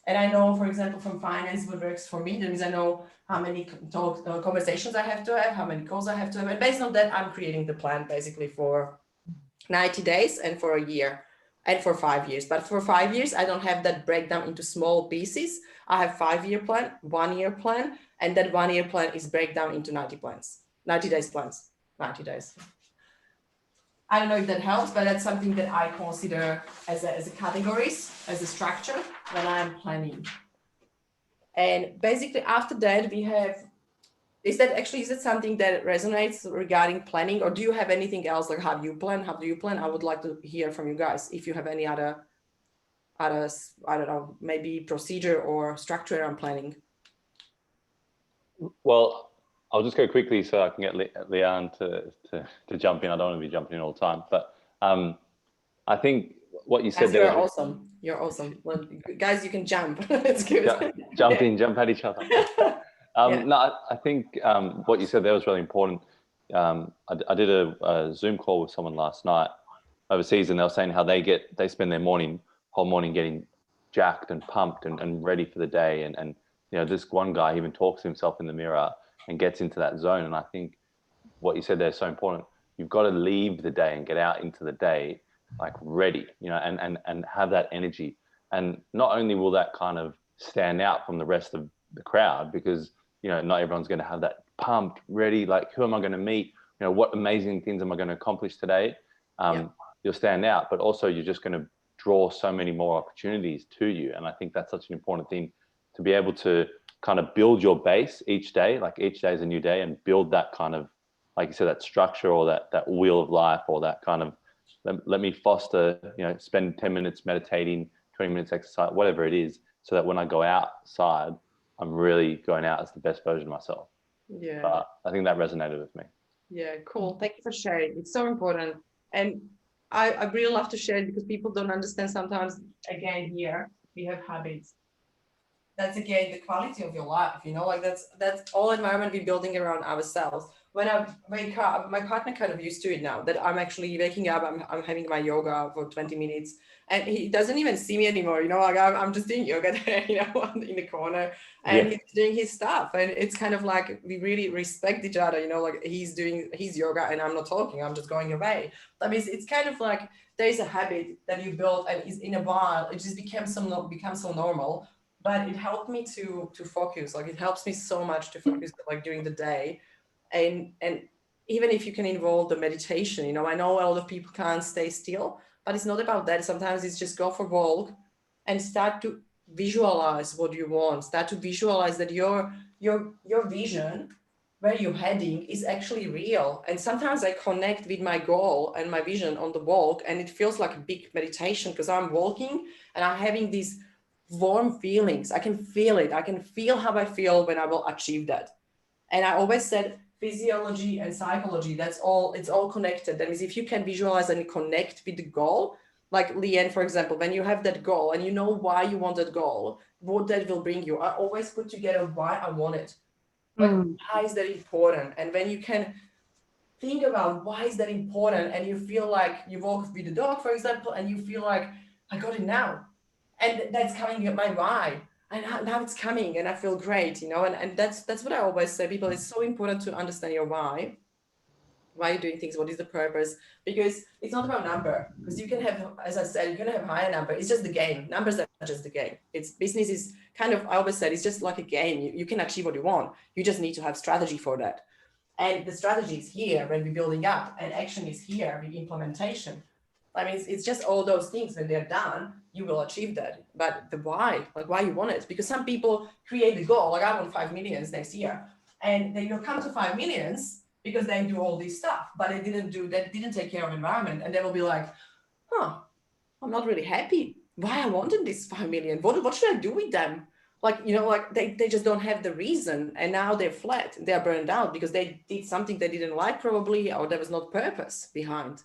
And I know, for example, from finance, what works for me. That means I know how many conversations I have to have, how many calls I have to have. And based on that, I'm creating the plan basically for 90 days and for a year. And for 5 years. But for 5 years, I don't have that breakdown into small pieces. I have 5-year plan, 1-year plan, and that 1-year plan is breakdown into 90 days plans, 90 days. I don't know if that helps, but that's something that I consider as a categories, as a structure when I'm planning. And basically after that we have, is that something that resonates regarding planning, or do you have anything else? Like, how do you plan? I would like to hear from you guys if you have any other, I don't know, maybe procedure or structure on planning. Well, I'll just go quickly so I can get Leanne to jump in. I don't want to be jumping in all the time, but I think what you said Guys, you're there. awesome. You're awesome. Well, guys, you can jump. It's good. Jump in, jump at each other. No, I think what you said there was really important. I did a Zoom call with someone last night overseas, and they were saying how they spend their whole morning getting jacked and pumped and ready for the day. And you know, this one guy even talks to himself in the mirror and gets into that zone. And I think what you said there is so important. You've got to leave the day and get out into the day like ready, you know, and have that energy. And not only will that kind of stand out from the rest of the crowd, because, you know, not everyone's going to have that pumped, ready, like, who am I going to meet? You know, what amazing things am I going to accomplish today? You'll stand out, but also you're just going to draw so many more opportunities to you. And I think that's such an important thing, to be able to kind of build your base each day, like each day is a new day, and build that kind of, like you said, that structure, or that wheel of life, or that kind of, let me foster, you know, spend 10 minutes meditating, 20 minutes exercise, whatever it is, so that when I go outside, I'm really going out as the best version of myself. Yeah. But I think that resonated with me. Yeah, cool. Thank you for sharing. It's so important. And I really love to share it because people don't understand sometimes. Again, here we have habits. That's again the quality of your life, you know, like that's all environment we're building around ourselves. When I wake up, my partner kind of used to it now that I'm actually waking up, I'm having my yoga for 20 minutes and he doesn't even see me anymore, you know, like I'm just doing yoga there, you know, in the corner, and he's doing his stuff. And it's kind of like we really respect each other, you know, like he's doing his yoga and I'm not talking, I'm just going away. I mean, it's kind of like there's a habit that you build, and is in a while it just becomes so normal. But it helped me to focus. Like it helps me so much to focus, like during the day. And even if you can involve the meditation, you know, I know a lot of people can't stay still, but it's not about that. Sometimes it's just go for a walk and start to visualize what you want. Start to visualize that your vision, where you're heading, is actually real. And sometimes I connect with my goal and my vision on the walk, and it feels like a big meditation because I'm walking and I'm having these warm feelings. I can feel it. I can feel how I feel when I will achieve that. And I always said physiology and psychology, it's all connected. That means if you can visualize and connect with the goal, like Leanne, for example, when you have that goal and you know why you want that goal, what that will bring you. I always put together why I want it. Like, why is that important? And when you can think about why is that important, and you feel like you walk with the dog, for example, and you feel like I got it now. And that's coming at my why. And now it's coming and I feel great, you know, and that's what I always say, people, it's so important to understand your why you're doing things, what is the purpose, because it's not about number, because you can have, as I said, you can have higher number, it's just the game. Numbers are just the game. It's business is kind of, I always said, it's just like a game. You can achieve what you want. You just need to have strategy for that. And the strategy is here when we're building up, and action is here with implementation. I mean, it's just all those things. When they're done, you will achieve that. But the why, like why you want it, because some people create the goal, like I want 5 million next year, and they will come to 5 million because they do all this stuff, but they didn't take care of environment, and they will be like, I'm not really happy. Why I wanted this 5 million? What should I do with them? Like, you know, like they just don't have the reason, and now they're flat, they're burned out because they did something they didn't like probably, or there was no purpose behind.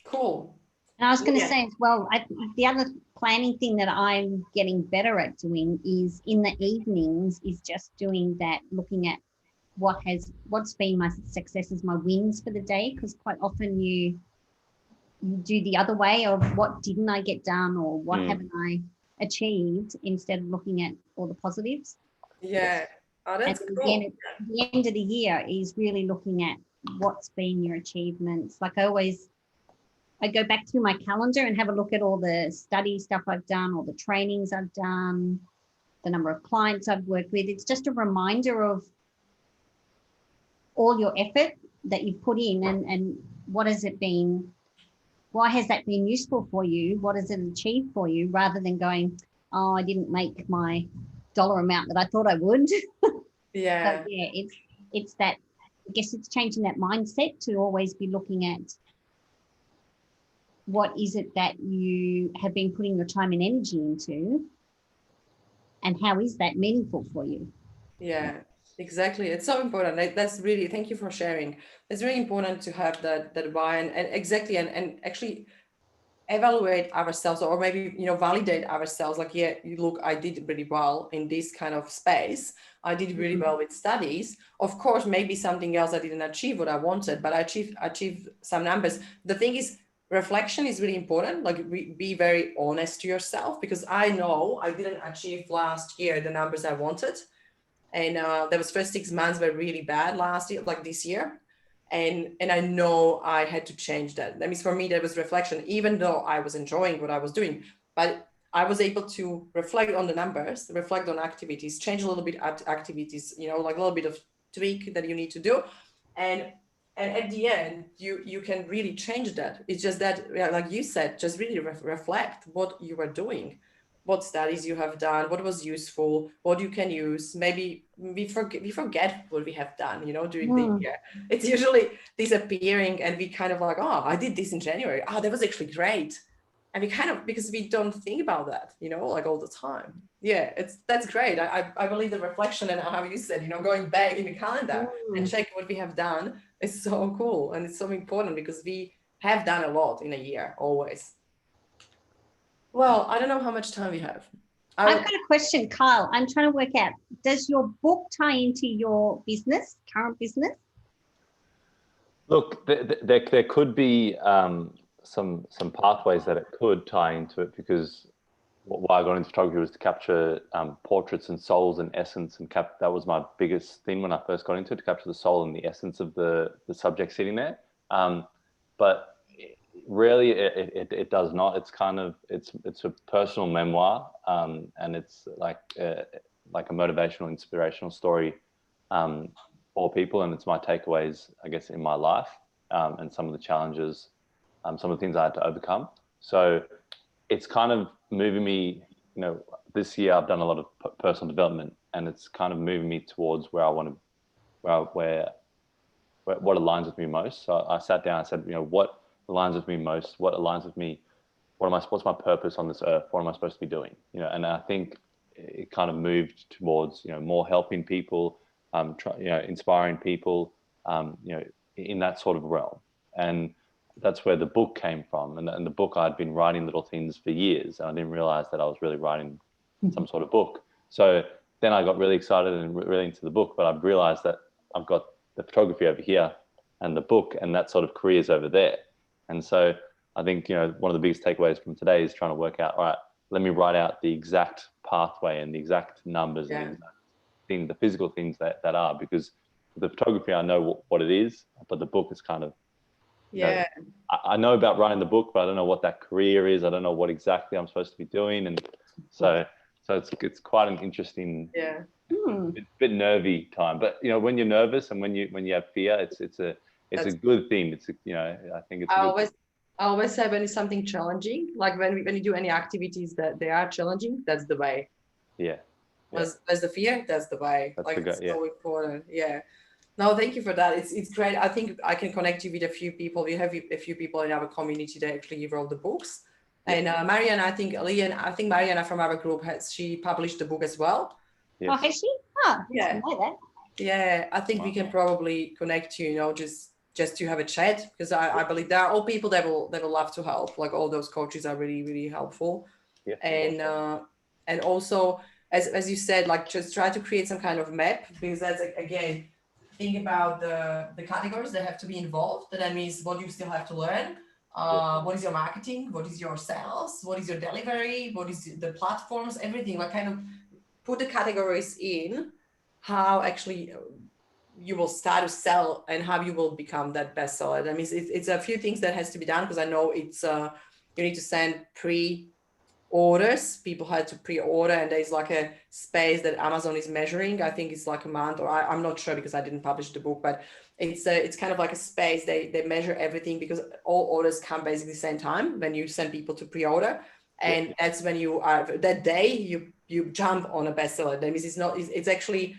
Cool. And I was going to say as well, the other planning thing that I'm getting better at doing is in the evenings is just doing that, looking at what's been my successes, my wins for the day, because quite often you do the other way of what didn't I get done, or what haven't I achieved, instead of looking at all the positives. Yeah. Oh, that's and cool. again, at the end of the year is really looking at what's been your achievements. Like I go back through my calendar and have a look at all the study stuff I've done, all the trainings I've done, the number of clients I've worked with. It's just a reminder of all your effort that you've put in, and what has it been? Why has that been useful for you? What has it achieved for you, rather than going, oh, I didn't make my dollar amount that I thought I would. Yeah. So yeah, it's that, I guess it's changing that mindset to always be looking at what is it that you have been putting your time and energy into, and how is that meaningful for you? Yeah, exactly. It's so important. That's really, thank you for sharing. It's really important to have that why, and exactly, and actually evaluate ourselves, or maybe, validate ourselves. Like, yeah, you look, I did really well in this kind of space. I did really well with studies. Of course, maybe something else I didn't achieve what I wanted, but I achieved some numbers. The thing is, reflection is really important. Like, be very honest to yourself, because I know I didn't achieve last year the numbers I wanted. And there was first 6 months were really bad last year, like this year. And I know I had to change that. That means for me, that was reflection, even though I was enjoying what I was doing, but I was able to reflect on the numbers, reflect on activities, change a little bit activities, like a little bit of tweak that you need to do. And at the end, you can really change that. It's just that, like you said, just really reflect what you were doing, what studies you have done, what was useful, what you can use. Maybe we forget what we have done, during the year. It's usually disappearing, and we kind of like, oh, I did this in January. Oh, that was actually great. And we kind of, because we don't think about that, like all the time. Yeah, that's great. I believe the reflection, and how you said, going back in the calendar and check what we have done is so cool. And it's so important, because we have done a lot in a year, always. Well, I don't know how much time we have. I've got a question, Kyle. I'm trying to work out, does your book tie into your business, current business? Look, there could be some pathways that it could tie into it, because why I got into photography was to capture portraits and souls and essence, and that was my biggest thing when I first got into it, to capture the soul and the essence of the subject sitting there. But really, it does not. It's kind of it's a personal memoir, and it's like a motivational, inspirational story for people, and it's my takeaways, I guess, in my life, and some of the challenges, some of the things I had to overcome. So it's kind of moving me. This year I've done a lot of personal development, and it's kind of moving me towards where I want to, where what aligns with me most. So I sat down and said, what aligns with me most? What aligns with me? What's my purpose on this earth? What am I supposed to be doing? And I think it kind of moved towards, more helping people, inspiring people, in that sort of realm. And that's where the book came from. And the book, I'd been writing little things for years, and I didn't realize that I was really writing some sort of book. So then I got really excited and really into the book, but I've realized that I've got the photography over here and the book, and that sort of career is over there. And so I think, one of the biggest takeaways from today is trying to work out, all right, let me write out the exact pathway and the exact numbers and the exact thing, the physical things that are, because the photography, I know what it is, but the book is kind of, I know about writing the book, but I don't know what that career is. I don't know what exactly I'm supposed to be doing. And so it's quite an interesting, bit nervy time. But, when you're nervous and when you have fear, it's a good thing. I think it's. I always say, when it's something challenging, like when you do any activities that they are challenging, that's the way. Yeah. There's the fear, that's the way. That's it's so important. Yeah. No, thank you for that. It's great. I think I can connect you with a few people. We have a few people in our community that actually wrote the books. And Mariana, I think Mariana from our group she published the book as well. Yes. Oh, has she? Oh, yeah. I know that. Yeah, I think we can probably connect you, just to have a chat, because I believe there are all people that will love to help. Like, all those coaches are really, really helpful. Yeah. And also, as you said, like, just try to create some kind of map, because that's, again, think about the categories that have to be involved. That means what you still have to learn. What is your marketing? What is your sales? What is your delivery? What is the platforms? Everything. Like, kind of put the categories in, how actually you will start to sell and how you will become that bestseller. That means it's a few things that has to be done, because I know it's you need to send pre-orders. People had to pre-order, and there's like a space that Amazon is measuring. I think it's like a month, or I'm not sure, because I didn't publish the book, but It's kind of like a space. They measure everything because all orders come basically the same time when you send people to pre-order, and that's when you are that day you jump on a bestseller. That means it's actually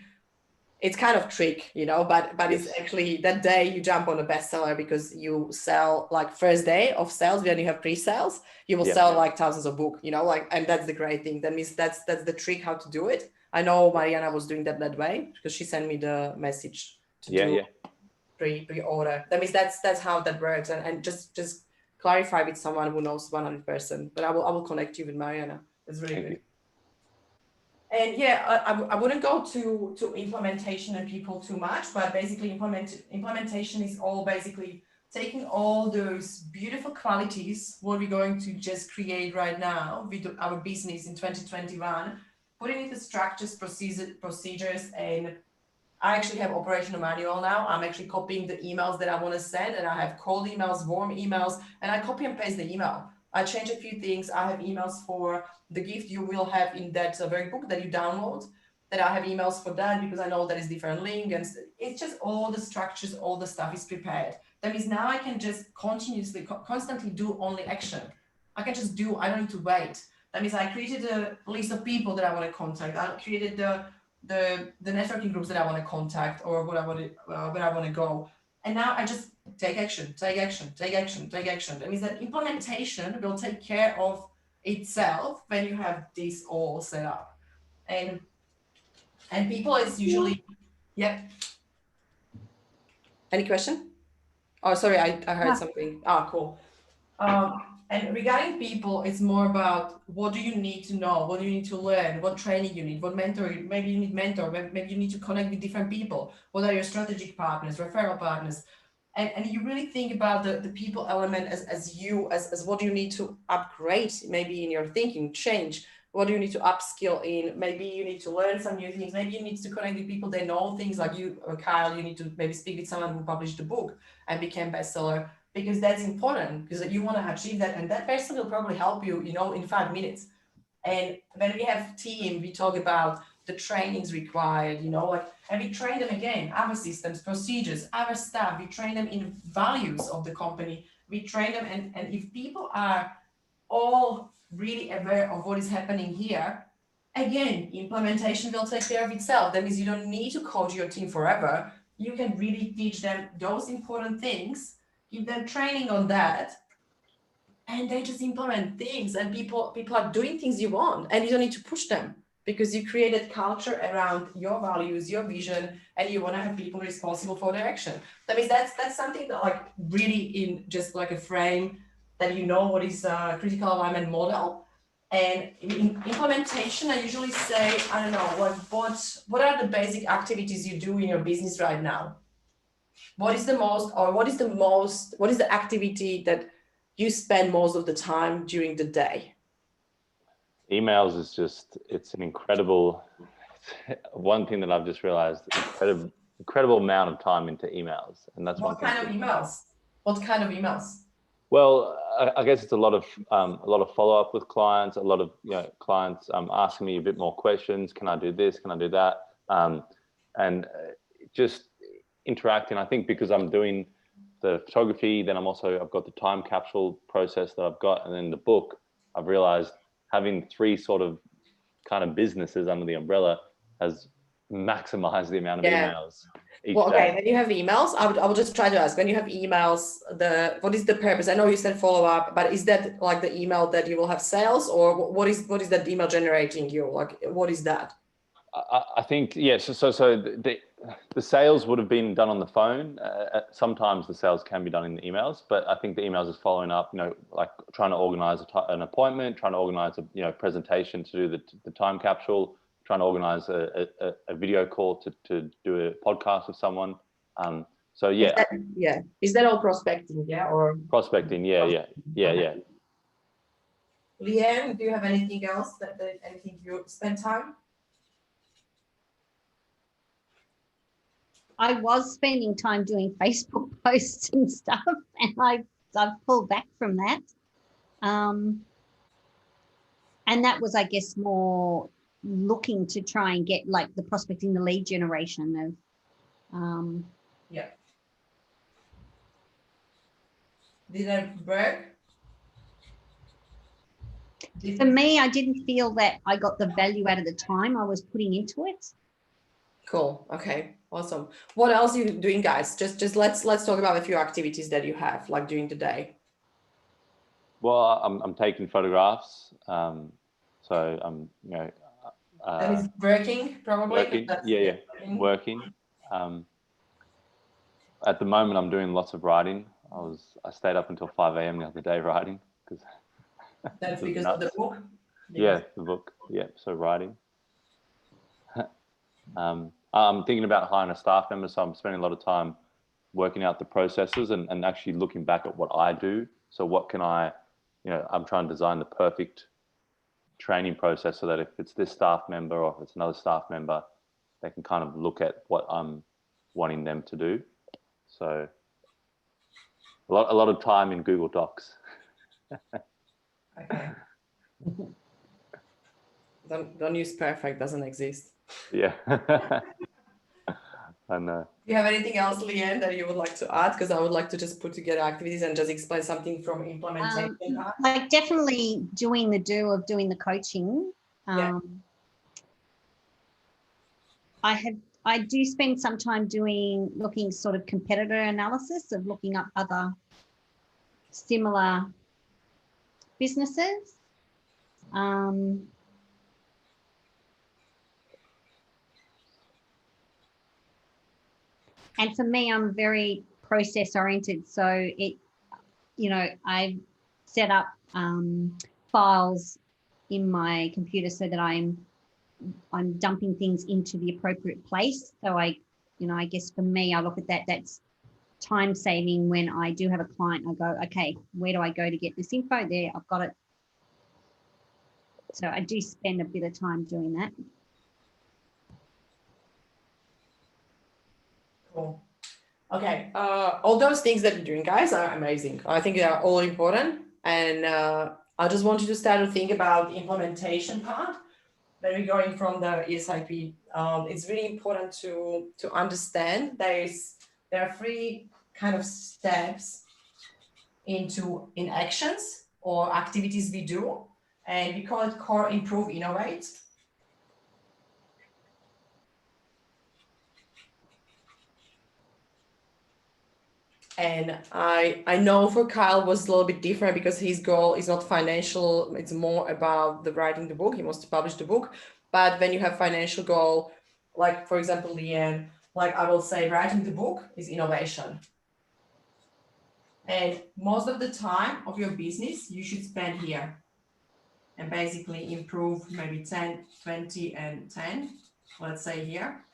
it's kind of trick, but it's actually that day you jump on a bestseller because you sell like first day of sales when you have pre-sales, you will sell like thousands of books, and that's the great thing. That means that's the trick how to do it. I know Mariana was doing that way because she sent me the message to do pre-order. That means that's how that works. And just clarify with someone who knows 100%. But I will connect you with Mariana. It's really good. And yeah, I wouldn't go to implementation and people too much, but basically implementation is all basically taking all those beautiful qualities what we're going to just create right now with our business in 2021, putting into structures, procedures, and I actually have operational manual now. I'm actually copying the emails that I want to send, and I have cold emails, warm emails, and I copy and paste the email. I change a few things. I have emails for the gift you will have in that workbook that you download, that I have emails for that because I know that is different link, and it's just all the structures, all the stuff is prepared. That means now I can just constantly do only action. I can just do, I don't need to wait. That means I created a list of people that I want to contact. I created the networking groups that I want to contact or where I want to go. And now I just take action. That means that implementation will take care of itself when you have this all set up. And people is usually, Any question? Oh, sorry, I heard something. Cool. And regarding people, it's more about what do you need to know, what do you need to learn, what training you need, what mentor, maybe you need mentor, maybe you need to connect with different people. What are your strategic partners, referral partners? And you really think about the people element as what do you need to upgrade, maybe in your thinking, change. What do you need to upskill in? Maybe you need to learn some new things. Maybe you need to connect with people that know things like you or Kyle. You need to maybe speak with someone who published a book and became bestseller, because that's important because you want to achieve that. And that person will probably help you, in 5 minutes. And when we have team, we talk about the trainings required, and we train them again, our systems, procedures, our staff, we train them in values of the company. We train them. And if people are all really aware of what is happening here, again, implementation will take care of itself. That means you don't need to coach your team forever. You can really teach them those important things, give them training on that, and they just implement things, and people are doing things you want, and you don't need to push them because you created culture around your values, your vision, and you want to have people responsible for their action. That means that's something that like really in just like a frame that what is a critical alignment model. And in implementation, I usually say, I don't know, what are the basic activities you do in your business right now? What is the activity that you spend most of the time during the day? Emails is it's an incredible, one thing that I've just realized, incredible amount of time into emails. And that's What kind of emails? Well, I guess it's a lot of follow-up with clients, a lot of clients asking me a bit more questions. Can I do this? Can I do that? And just interacting. I think because I'm doing the photography, then I've got the time capsule process that I've got, and then the book. I've realized having 3 sort of kind of businesses under the umbrella has maximized the amount of emails. Okay, when you have emails, I will just try to ask, when you have emails, what is the purpose? I know you said follow up, but is that like the email that you will have sales, or what is that email generating you? Like, what is that? I think, yes. So the sales would have been done on the phone. Sometimes the sales can be done in the emails, but I think the emails is following up, like trying to organize an appointment, trying to organize a presentation to do the time capsule, trying to organize a video call to do a podcast with someone. So yeah. Is that all prospecting? Yeah, or prospecting? Yeah. Leanne, do you have anything else anything you spend time? I was spending time doing Facebook posts and stuff, and I've pulled back from that. And that was, I guess, more looking to try and get like the prospecting, the lead generation of. Did I work? For me, I didn't feel that I got the value out of the time I was putting into it. Cool. Okay. Awesome. What else are you doing, guys? Just let's talk about a few activities that you have like during the day. Well, I'm taking photographs. So I'm, you know, That is working, probably. working. Yeah, working. At the moment, I'm doing lots of writing. I stayed up until 5 a.m. the other day writing because That's because of the book. Yeah, the book. Yeah, so writing. I'm thinking about hiring a staff member, so I'm spending a lot of time working out the processes and actually looking back at what I do. So what can I, I'm trying to design the perfect training process so that if it's this staff member or if it's another staff member, they can kind of look at what I'm wanting them to do. So a lot of time in Google Docs. Okay. Don't use perfect, doesn't exist. Yeah. I know. Do you have anything else, Leanne, that you would like to add? Because I would like to just put together activities and just explain something from implementation. Like definitely doing the coaching. Yeah. I do spend some time looking sort of competitor analysis of looking up other similar businesses. And for me, I'm very process oriented. So I've set up files in my computer so that I'm dumping things into the appropriate place. So I guess for me, I look at that. That's time saving. When I do have a client, I go, okay, where do I go to get this info? There, I've got it. So I do spend a bit of time doing that. Cool. Okay. All those things that you're doing, guys, are amazing. I think they are all important. And I just want you to start to think about the implementation part. When we're going from the ESIP, it's really important to understand there are 3 kind of steps in actions or activities we do, and we call it core, improve, innovate. And I know for Kyle was a little bit different because his goal is not financial. It's more about the writing the book. He wants to publish the book. But when you have financial goal, like for example, Leanne, like I will say writing the book is innovation. And most of the time of your business, you should spend here and basically improve maybe 10, 20, and 10, let's say here.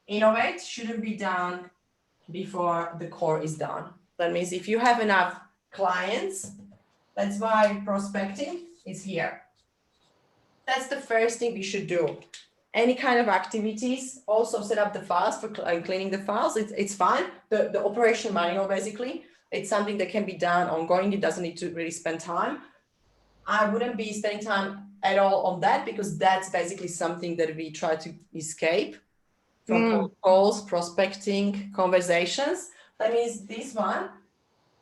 Innovate shouldn't be done before the core is done. That means if you have enough clients, that's why prospecting is here. That's the first thing we should do. Any kind of activities, also set up the files for cleaning the files. It's fine. The operation manual, basically, it's something that can be done ongoing. It doesn't need to really spend time. I wouldn't be spending time at all on that because that's basically something that we try to escape from calls, prospecting, conversations. That means this one,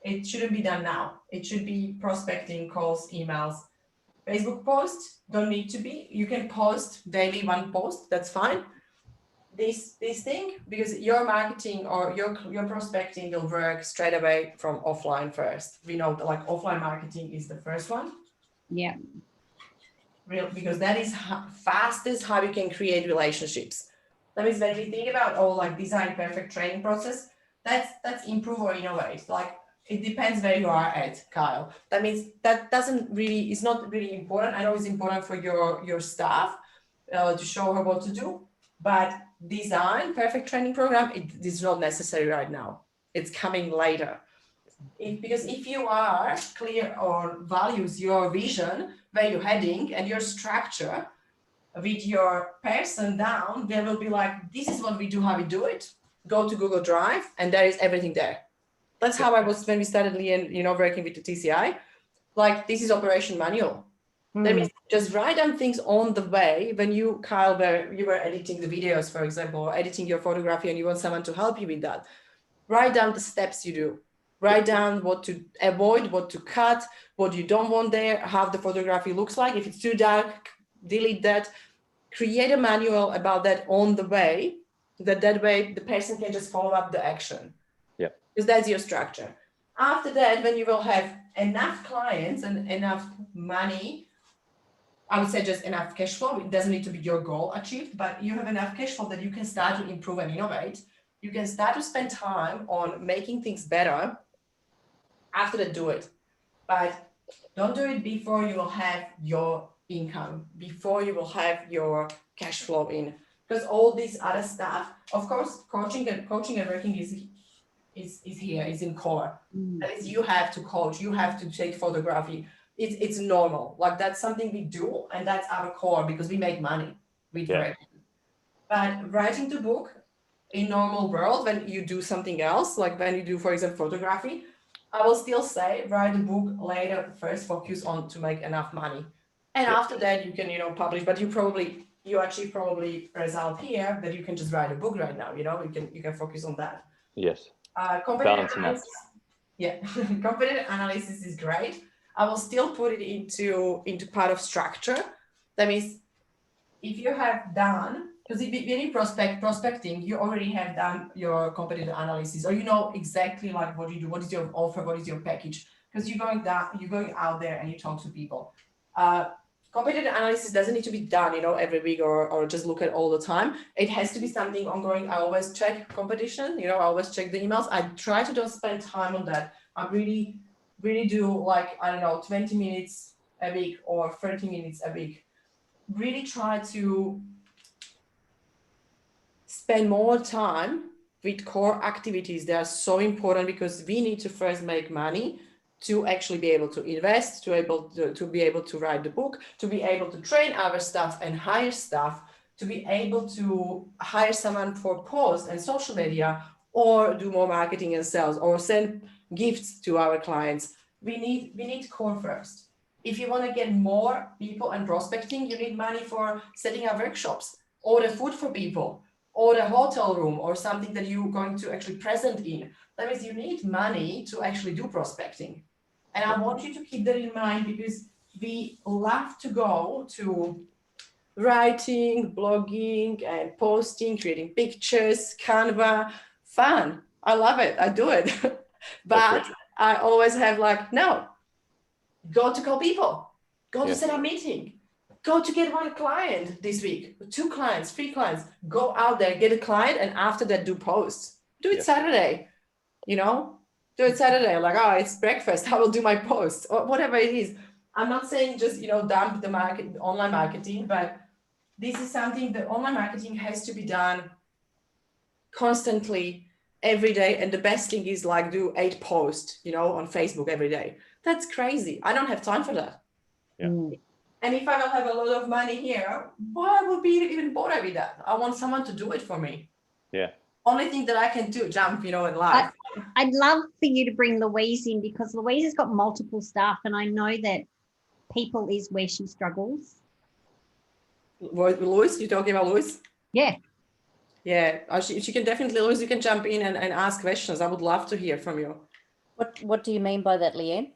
it shouldn't be done now. It should be prospecting, calls, emails. Facebook posts don't need to be. You can post daily 1 post, that's fine. This thing, because your marketing or your prospecting will work straight away from offline first. We know that like offline marketing is the first one. Yeah. Because that is fastest how you can create relationships. That means when we think about like design perfect training process, that's improve or innovate. Like it depends where you are at, Kyle. That means that it's not really important. I know it's important for your staff to show her what to do, but design perfect training program, it is not necessary right now. It's coming later. Because if you are clear or values your vision, where you're heading and your structure with your person down, they will be like, this is what we do, how we do it. Go to Google Drive and there is everything there. That's how I was when we started working with the TCI. Like this is operation manual. That means just write down things on the way when you, Kyle, you were editing the videos, for example, or editing your photography and you want someone to help you with that. Write down the steps you do. Write down what to avoid, what to cut, what you don't want there, how the photography looks like. If it's too dark, delete that. Create a manual about that on the way, that way the person can just follow up the action. Yeah. Because that's your structure. After that, when you will have enough clients and enough money, I would say just enough cash flow. It doesn't need to be your goal achieved, but you have enough cash flow that you can start to improve and innovate. You can start to spend time on making things better. After that, do it. But don't do it before you will have your income, before you will have your cash flow in. Because all this other stuff, of course, coaching and working is here, is in core. That is, you have to coach, you have to take photography. It's normal. Like, that's something we do, and that's our core because we make money with writing. But writing the book in normal world, when you do something else, like when you do, for example, photography, I will still say write the book later. First, focus on to make enough money, and after that you can publish. But you achieve probably a result here that you can just write a book right now. You can focus on that. Yes. Competitive analysis, competitive analysis is great. I will still put it into part of structure. That means if you have done, because when you prospecting, you already have done your competitive analysis, or you know exactly like what you do, what is your offer, what is your package, because you're going out there and you talk to people. Competitive analysis doesn't need to be done, every week or just look at all the time. It has to be something ongoing. I always check competition, I always check the emails. I try to don't spend time on that. I really do, like, I don't know, 20 minutes a week or 30 minutes a week. Really try to spend more time with core activities. They are so important because we need to first make money to actually be able to invest, to be able to write the book, to be able to train our staff and hire staff, to be able to hire someone for posts and social media, or do more marketing and sales, or send gifts to our clients. We need core first. If you want to get more people and prospecting, you need money for setting up workshops, order food for people, order a hotel room, or something that you're going to actually present in. That means you need money to actually do prospecting. And I want you to keep that in mind, because we love to go to writing, blogging, and posting, creating pictures, Canva, fun. I love it. I do it. But I always have no, go to call people, go to set up meeting, go to get one client this week, 2 clients, 3 clients, go out there, get a client, and after that do posts. Do it Saturday, do it Saturday, like, oh, it's breakfast, I will do my posts, or whatever it is. I'm not saying just, dump the online marketing, but this is something that online marketing has to be done constantly every day. And the best thing is do 8 posts, on Facebook every day. That's crazy. I don't have time for that. And if I will have a lot of money here, why would be even bother with that? I want someone to do it for me. Only thing that I can do, jump, in life. I'd love for you to bring Louise in, because Louise has got multiple staff, and I know that people is where she struggles. Louise, you talking about Louise? Yeah. Yeah, she can definitely, Louise, you can jump in and ask questions. I would love to hear from you. What do you mean by that, Leanne?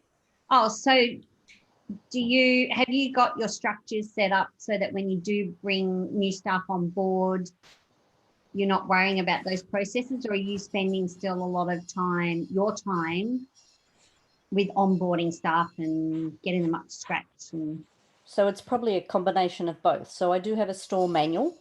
Oh, so have you got your structures set up so that when you do bring new staff on board, you're not worrying about those processes, or are you spending still a lot of your time with onboarding staff and getting them up to scratch? So it's probably a combination of both. So I do have a store manual,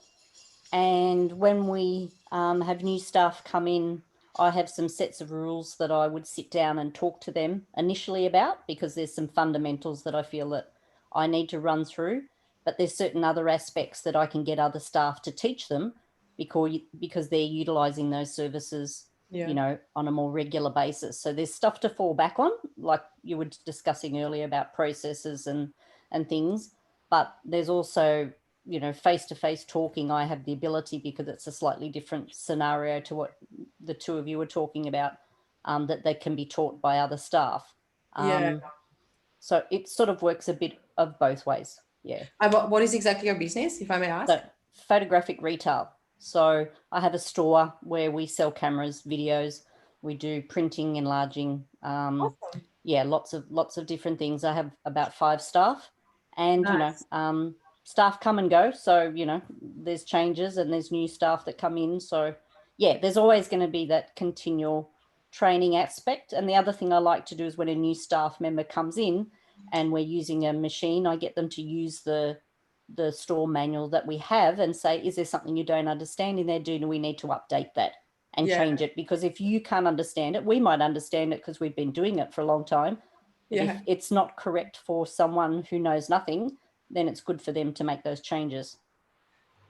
and when we have new staff come in, I have some sets of rules that I would sit down and talk to them initially about, because there's some fundamentals that I feel that I need to run through, but there's certain other aspects that I can get other staff to teach them because they're utilizing those services, on a more regular basis. So there's stuff to fall back on, like you were discussing earlier about processes and things, but there's also, face-to-face talking. I have the ability, because it's a slightly different scenario to what the two of you were talking about, that they can be taught by other staff. So it sort of works a bit of both ways. Yeah. What is exactly your business, if I may ask? So, photographic retail. So I have a store where we sell cameras, videos, We do printing, enlarging, Awesome. yeah, lots of different things. I have about 5 staff, and Nice. staff come and go, so there's changes and there's new staff that come in. So yeah, there's always going to be that continual training aspect. And the other thing I like to do is when a new staff member comes in and we're using a machine, I get them to use the store manual that we have and say, is there something you don't understand in there? Do we need to update that and Yeah. change it? Because if you can't understand it, we might understand it because we've been doing it for a long time. But Yeah. if it's not correct for someone who knows nothing, then it's good for them to make those changes.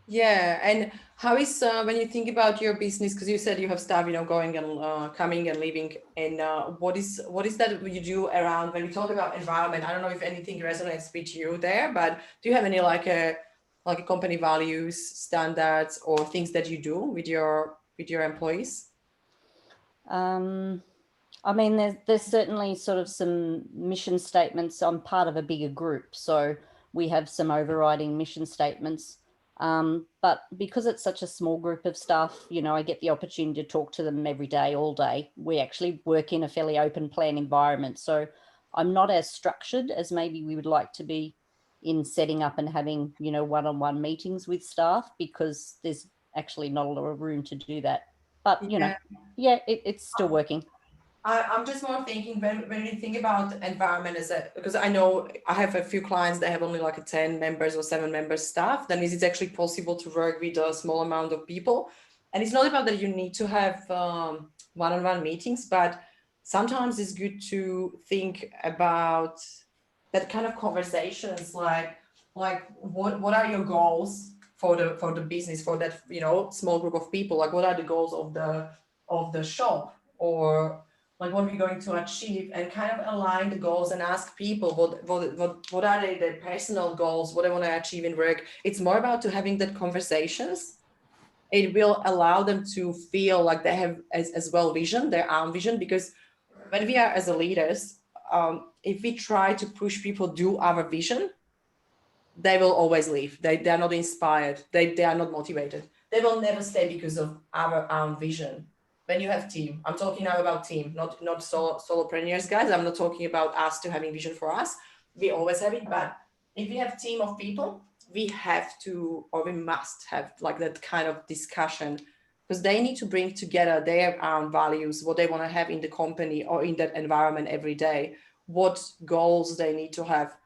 Yeah, and how is when you think about your business, because you said you have staff, going and coming and leaving, and what is that you do around when we talk about environment? I don't know if anything resonates with you there, but do you have any like a company values, standards, or things that you do with your employees? I mean, there's certainly sort of some mission statements. I'm part of a bigger group, so we have some overriding mission statements. But because it's such a small group of staff, I get the opportunity to talk to them every day, all day. We actually work in a fairly open plan environment. So I'm not as structured as maybe we would like to be in setting up and having, one-on-one meetings with staff, because there's actually not a lot of room to do that. But, Yeah. it's still working. I'm just more thinking when you think about environment because I know I have a few clients that have only like a 10 members or 7 members staff, then is it actually possible to work with a small amount of people? And it's not about that you need to have one-on-one meetings, but sometimes it's good to think about that kind of conversations, like what are your goals for the business, for that small group of people? Like what are the goals of the shop, or like what we're going to achieve, and kind of align the goals and ask people what are their personal goals, what they want to achieve in work. It's more about to having that conversations. It will allow them to feel like they have as well vision, their own vision, because when we are as a leaders, if we try to push people do our vision, they will always leave. They are not inspired. They are not motivated. They will never stay because of our own vision. When you have team, I'm talking now about team, not solopreneurs, guys. I'm not talking about us to having vision for us. We always have it, but if we have team of people, we have to, or we must have like that kind of discussion, because they need to bring together their own values, what they want to have in the company or in that environment every day, what goals they need to have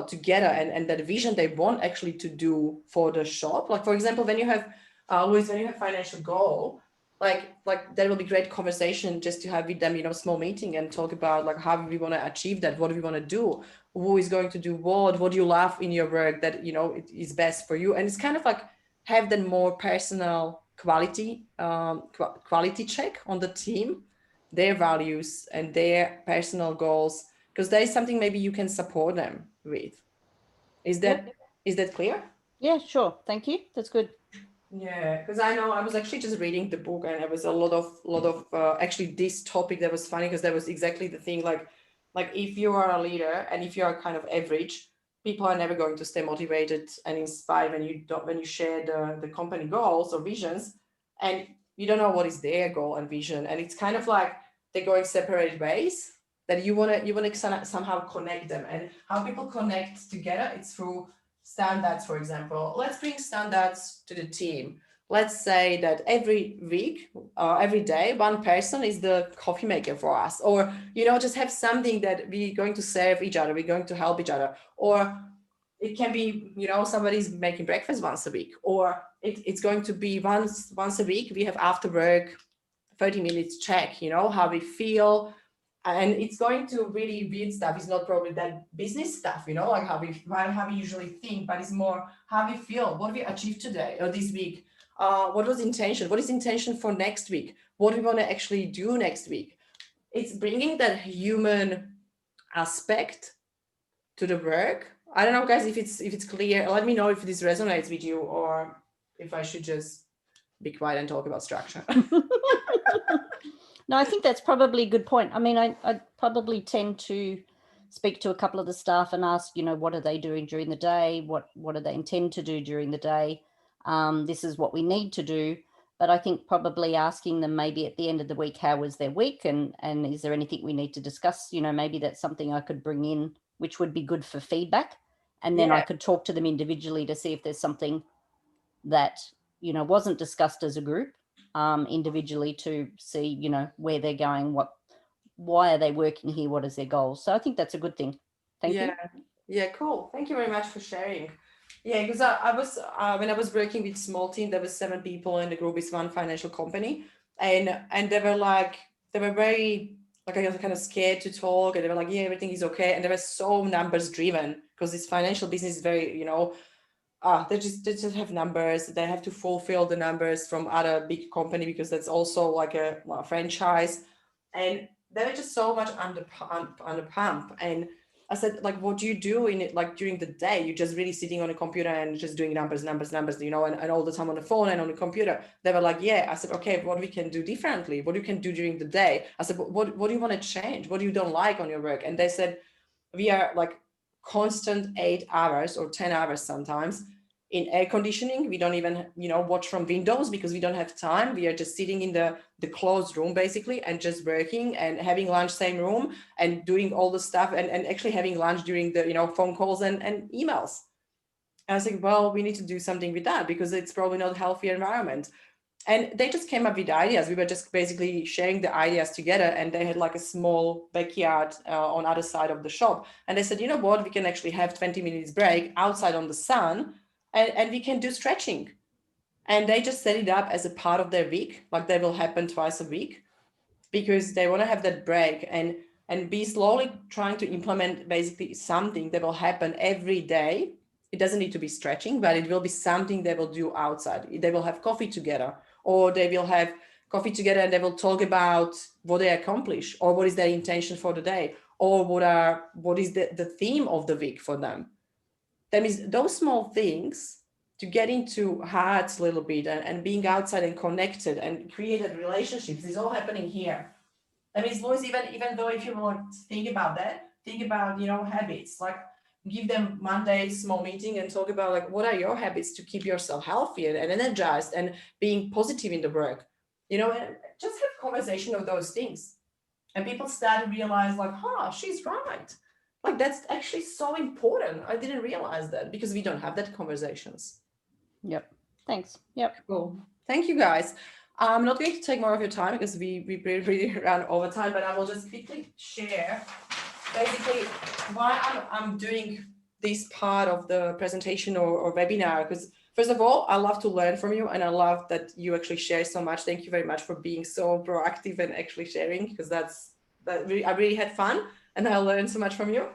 together, and that vision they want actually to do for the shop. Like for example, when you have Louis, when you have financial goal, like there will be great conversation just to have with them, small meeting, and talk about like how we want to achieve that, what do we want to do, who is going to do what do you love in your work that it is best for you. And it's kind of like have that more personal quality quality check on the team, their values and their personal goals, because there is something maybe you can support them with. Is that clear? Yeah, sure. Thank you. That's good. Yeah, because I know I was actually just reading the book, and there was a lot of actually this topic that was funny, because that was exactly the thing. Like if you are a leader and if you are kind of average, people are never going to stay motivated and inspired when you share the company goals or visions, and you don't know what is their goal and vision, and it's kind of like they're going separate ways. That you wanna somehow connect them, and how people connect together, it's through standards. For example, let's bring standards to the team. Let's say that every week, every day, one person is the coffee maker for us, or just have something that we're going to serve each other, we're going to help each other. Or it can be somebody's making breakfast once a week, or it's going to be once a week we have after work 30 minutes check, how we feel. And it's going to really weird stuff. It's not probably that business stuff, like how we usually think, but it's more how we feel, what we achieved today or this week. What was intention? What is intention for next week? What do we want to actually do next week? It's bringing that human aspect to the work. I don't know, guys, if it's clear. Let me know if this resonates with you, or if I should just be quiet and talk about structure. No, I think that's probably a good point. I mean, I probably tend to speak to a couple of the staff and ask, what are they doing during the day? What do they intend to do during the day? This is what we need to do. But I think probably asking them maybe at the end of the week, how was their week, and is there anything we need to discuss? You know, maybe that's something I could bring in, which would be good for feedback. And then I could talk to them individually to see if there's something that, you know, wasn't discussed as a group, individually, to see, you know, where they're going, why are they working here, what is their goals. So I think that's a good thing. Thank you. Yeah, cool. Thank you very much for sharing. Yeah, because I was when I was working with small team, there was 7 people in the group with one financial company, and they were very, like, I was kind of scared to talk, and they were like, yeah, everything is okay, and they were so numbers driven, because this financial business is very, you know, they just have numbers. They have to fulfill the numbers from other big company, because that's also like a franchise, and they were just so much under pump. And I said, like, what do you do in it, like, during the day? You're just really sitting on a computer and just doing numbers, you know, and all the time on the phone and on the computer. They were like, yeah. I said, okay, what we can do differently? What you can do during the day? I said, what do you want to change? What do you don't like on your work? And they said, we are like constant 8 hours or 10 hours sometimes in air conditioning. We don't even, you know, watch from windows because we don't have time. We are just sitting in the closed room basically, and just working and having lunch same room and doing all the stuff, and actually having lunch during the, you know, phone calls and emails. And I was like, well, we need to do something with that, because it's probably not a healthy environment. And they just came up with ideas. We were just basically sharing the ideas together, and they had like a small backyard on other side of the shop. And they said, you know what, we can actually have 20 minutes break outside on the sun, and we can do stretching. And they just set it up as a part of their week, like they will happen twice a week, because they want to have that break and be slowly trying to implement basically something that will happen every day. It doesn't need to be stretching, but it will be something they will do outside. They will have coffee together, or they will have coffee together and they will talk about what they accomplish, or what is their intention for the day, or what is the theme of the week for them. That means those small things, to get into hearts a little bit, and being outside and connected and created relationships, is all happening here. That means, boys, even though if you want to think about that, think about, you know, habits. Like, give them Monday small meeting and talk about, like, what are your habits to keep yourself healthy and energized and being positive in the work, you know, and just have conversation of those things. And people start to realize, like, she's right. Like, that's actually so important. I didn't realize that, because we don't have that conversations. Yep. Thanks. Yep. Cool. Thank you, guys. I'm not going to take more of your time, because we really ran over time, but I will just quickly share basically why I'm doing this part of the presentation or webinar. Because first of all, I love to learn from you, and I love that you actually share so much. Thank you very much for being so proactive and actually sharing, because I really had fun, and I learned so much from you.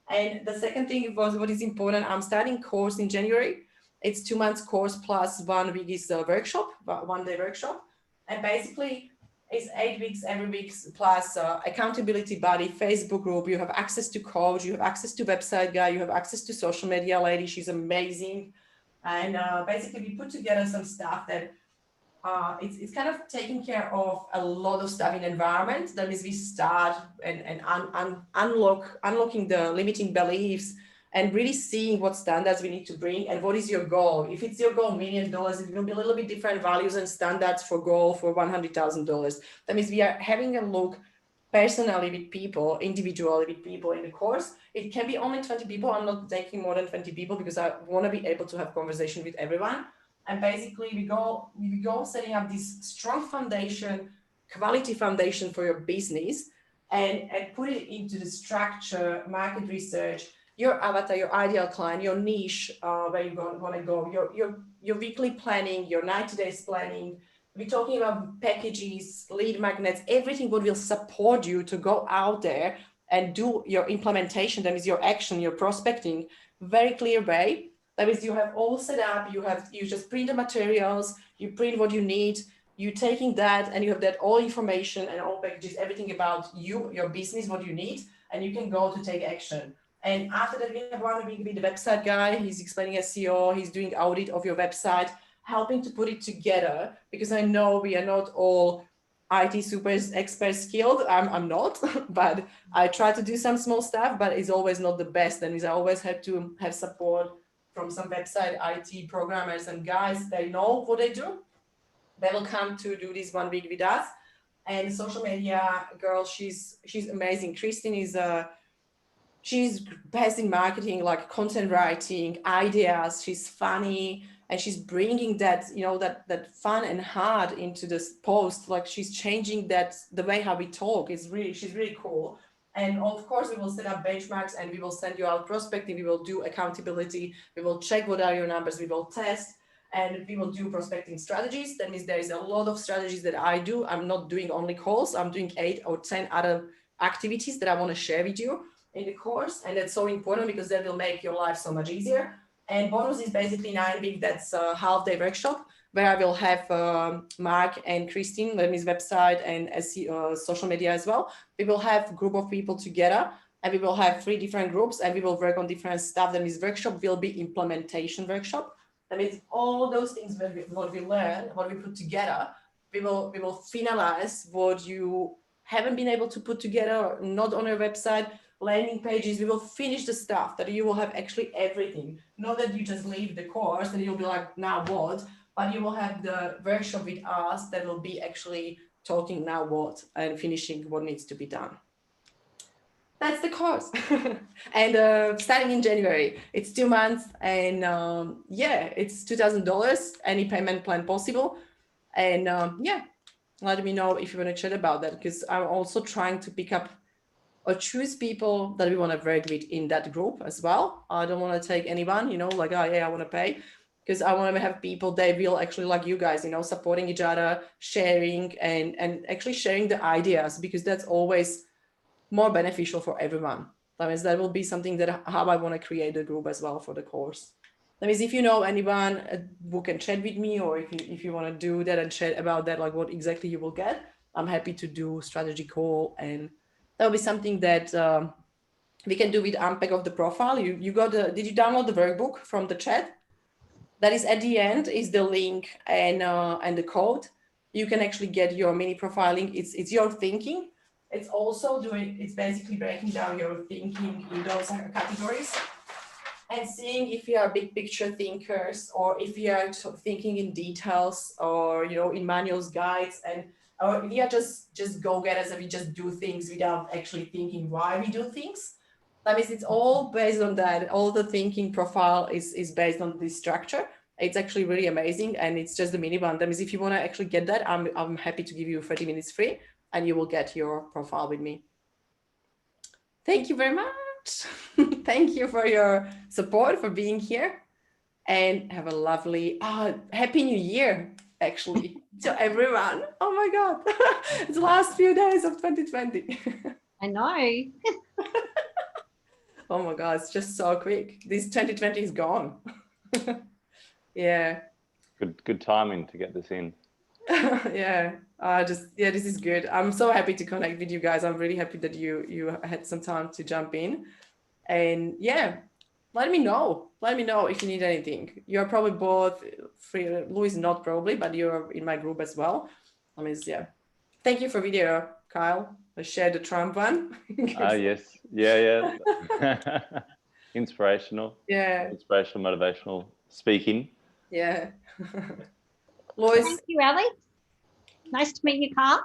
And the second thing was, what is important, I'm starting course in January. It's 2 months course plus 1 week is a workshop, 1 day workshop. And basically it's 8 weeks, every week, plus accountability buddy, Facebook group. You have access to coach, you have access to website guy, you have access to social media lady. She's amazing. And basically we put together some stuff that it's kind of taking care of a lot of stuff in environment. That means we start and unlocking the limiting beliefs, and really seeing what standards we need to bring and what is your goal. If it's your goal $1 million, it will be a little bit different values and standards for goal for $100,000. That means we are having a look personally with people, individually with people in the course. It can be only 20 people. I'm not taking more than 20 people, because I want to be able to have conversation with everyone. And basically we go setting up this strong foundation, quality foundation for your business, and put it into the structure, market research, your avatar, your ideal client, your niche, where you want to go, your weekly planning, your 90 days planning. We're talking about packages, lead magnets, everything what will support you to go out there and do your implementation. That is your action, your prospecting, very clear way. That means you have all set up, you just print the materials, you print what you need, you taking that, and you have that all information and all packages, everything about you, your business, what you need, and you can go to take action. And after that, we have one week with the website guy. He's explaining SEO, he's doing audit of your website, helping to put it together, because I know we are not all IT super expert skilled. I'm not, but I try to do some small stuff, but it's always not the best. And I always have to have support from some website IT programmers and guys. They know what they do, They will come to do this 1 week with us. And social media girl, she's amazing. Christine is she's best in marketing, like content writing, ideas. She's funny, and she's bringing that, you know, that fun and heart into this post. Like she's changing that, the way how we talk is really, she's really cool. And of course, we will set up benchmarks and we will send you out prospecting. We will do accountability. We will check what are your numbers. We will test, and we will do prospecting strategies. That means there is a lot of strategies that I do. I'm not doing only calls. I'm doing 8 or 10 other activities that I want to share with you in the course. And that's so important because that will make your life so much easier. And bonus is basically 9 week, that's a half day workshop where I will have Mark and Christine, Lemy's website and social media as well. We will have a group of people together, and we will have 3 different groups, and we will work on different stuff. That means workshop will be implementation workshop. That means all those things what we learn, what we put together, we will finalize what you haven't been able to put together, not on your website, landing pages. We will finish the stuff that you will have actually everything. Not that you just leave the course and you'll be like, now what? But you will have the workshop with us that will be actually talking now what and finishing what needs to be done. That's the course. And starting in January, it's 2 months, and yeah, it's $2,000, any payment plan possible. And yeah, let me know if you want to chat about that, because I'm also trying to pick up or choose people that we want to work with in that group as well. I don't want to take anyone, you know, like, oh yeah, I want to pay, because I want to have people that will actually, like you guys, you know, supporting each other, sharing and actually sharing the ideas, because that's always more beneficial for everyone. That means that will be something that how I want to create a group as well for the course. That means if you know anyone who can chat with me, or if you want to do that and chat about that, like what exactly you will get, I'm happy to do strategy call, and that'll be something that we can do with unpack of the profile. You got did you download the workbook from the chat? That is at the end is the link and the code. You can actually get your mini profiling. It's your thinking. It's also it's basically breaking down your thinking in those categories and seeing if you are big picture thinkers, or if you are thinking in details, or, you know, in manuals, guides, and or if you are just go-getters and we just do things without actually thinking why we do things. That means it's all based on that. All the thinking profile is based on this structure. It's actually really amazing, and it's just the mini one. That means if you want to actually get that, I'm happy to give you 30 minutes free, and you will get your profile with me. Thank you very much. Thank you for your support, for being here, and have a lovely Happy New Year, actually, to everyone. Oh my God, it's the last few days of 2020. I know. Oh my God, it's just so quick. This 2020 is gone. Yeah. Good timing to get this in. Yeah. This is good. I'm so happy to connect with you guys. I'm really happy that you had some time to jump in. And yeah, let me know if you need anything. You're probably both free. Louis not probably, but you're in my group as well. I mean, yeah. Thank you for video, Kyle. I shared the Trump one. Yes. Yeah. Inspirational. Yeah. Inspirational, motivational speaking. Yeah. Louis. Thank you, Alex. Nice to meet you, Carl.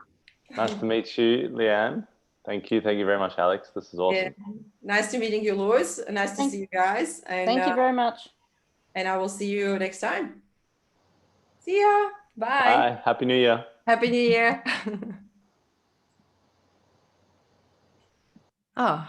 Nice to meet you, Leanne. Thank you very much, Alex. This is awesome. Yeah. Nice to meeting you, Louis. Nice to see you guys. And Thank you very much. And I will see you next time. See ya. Bye. Bye. Happy New Year. Happy New Year. Oh.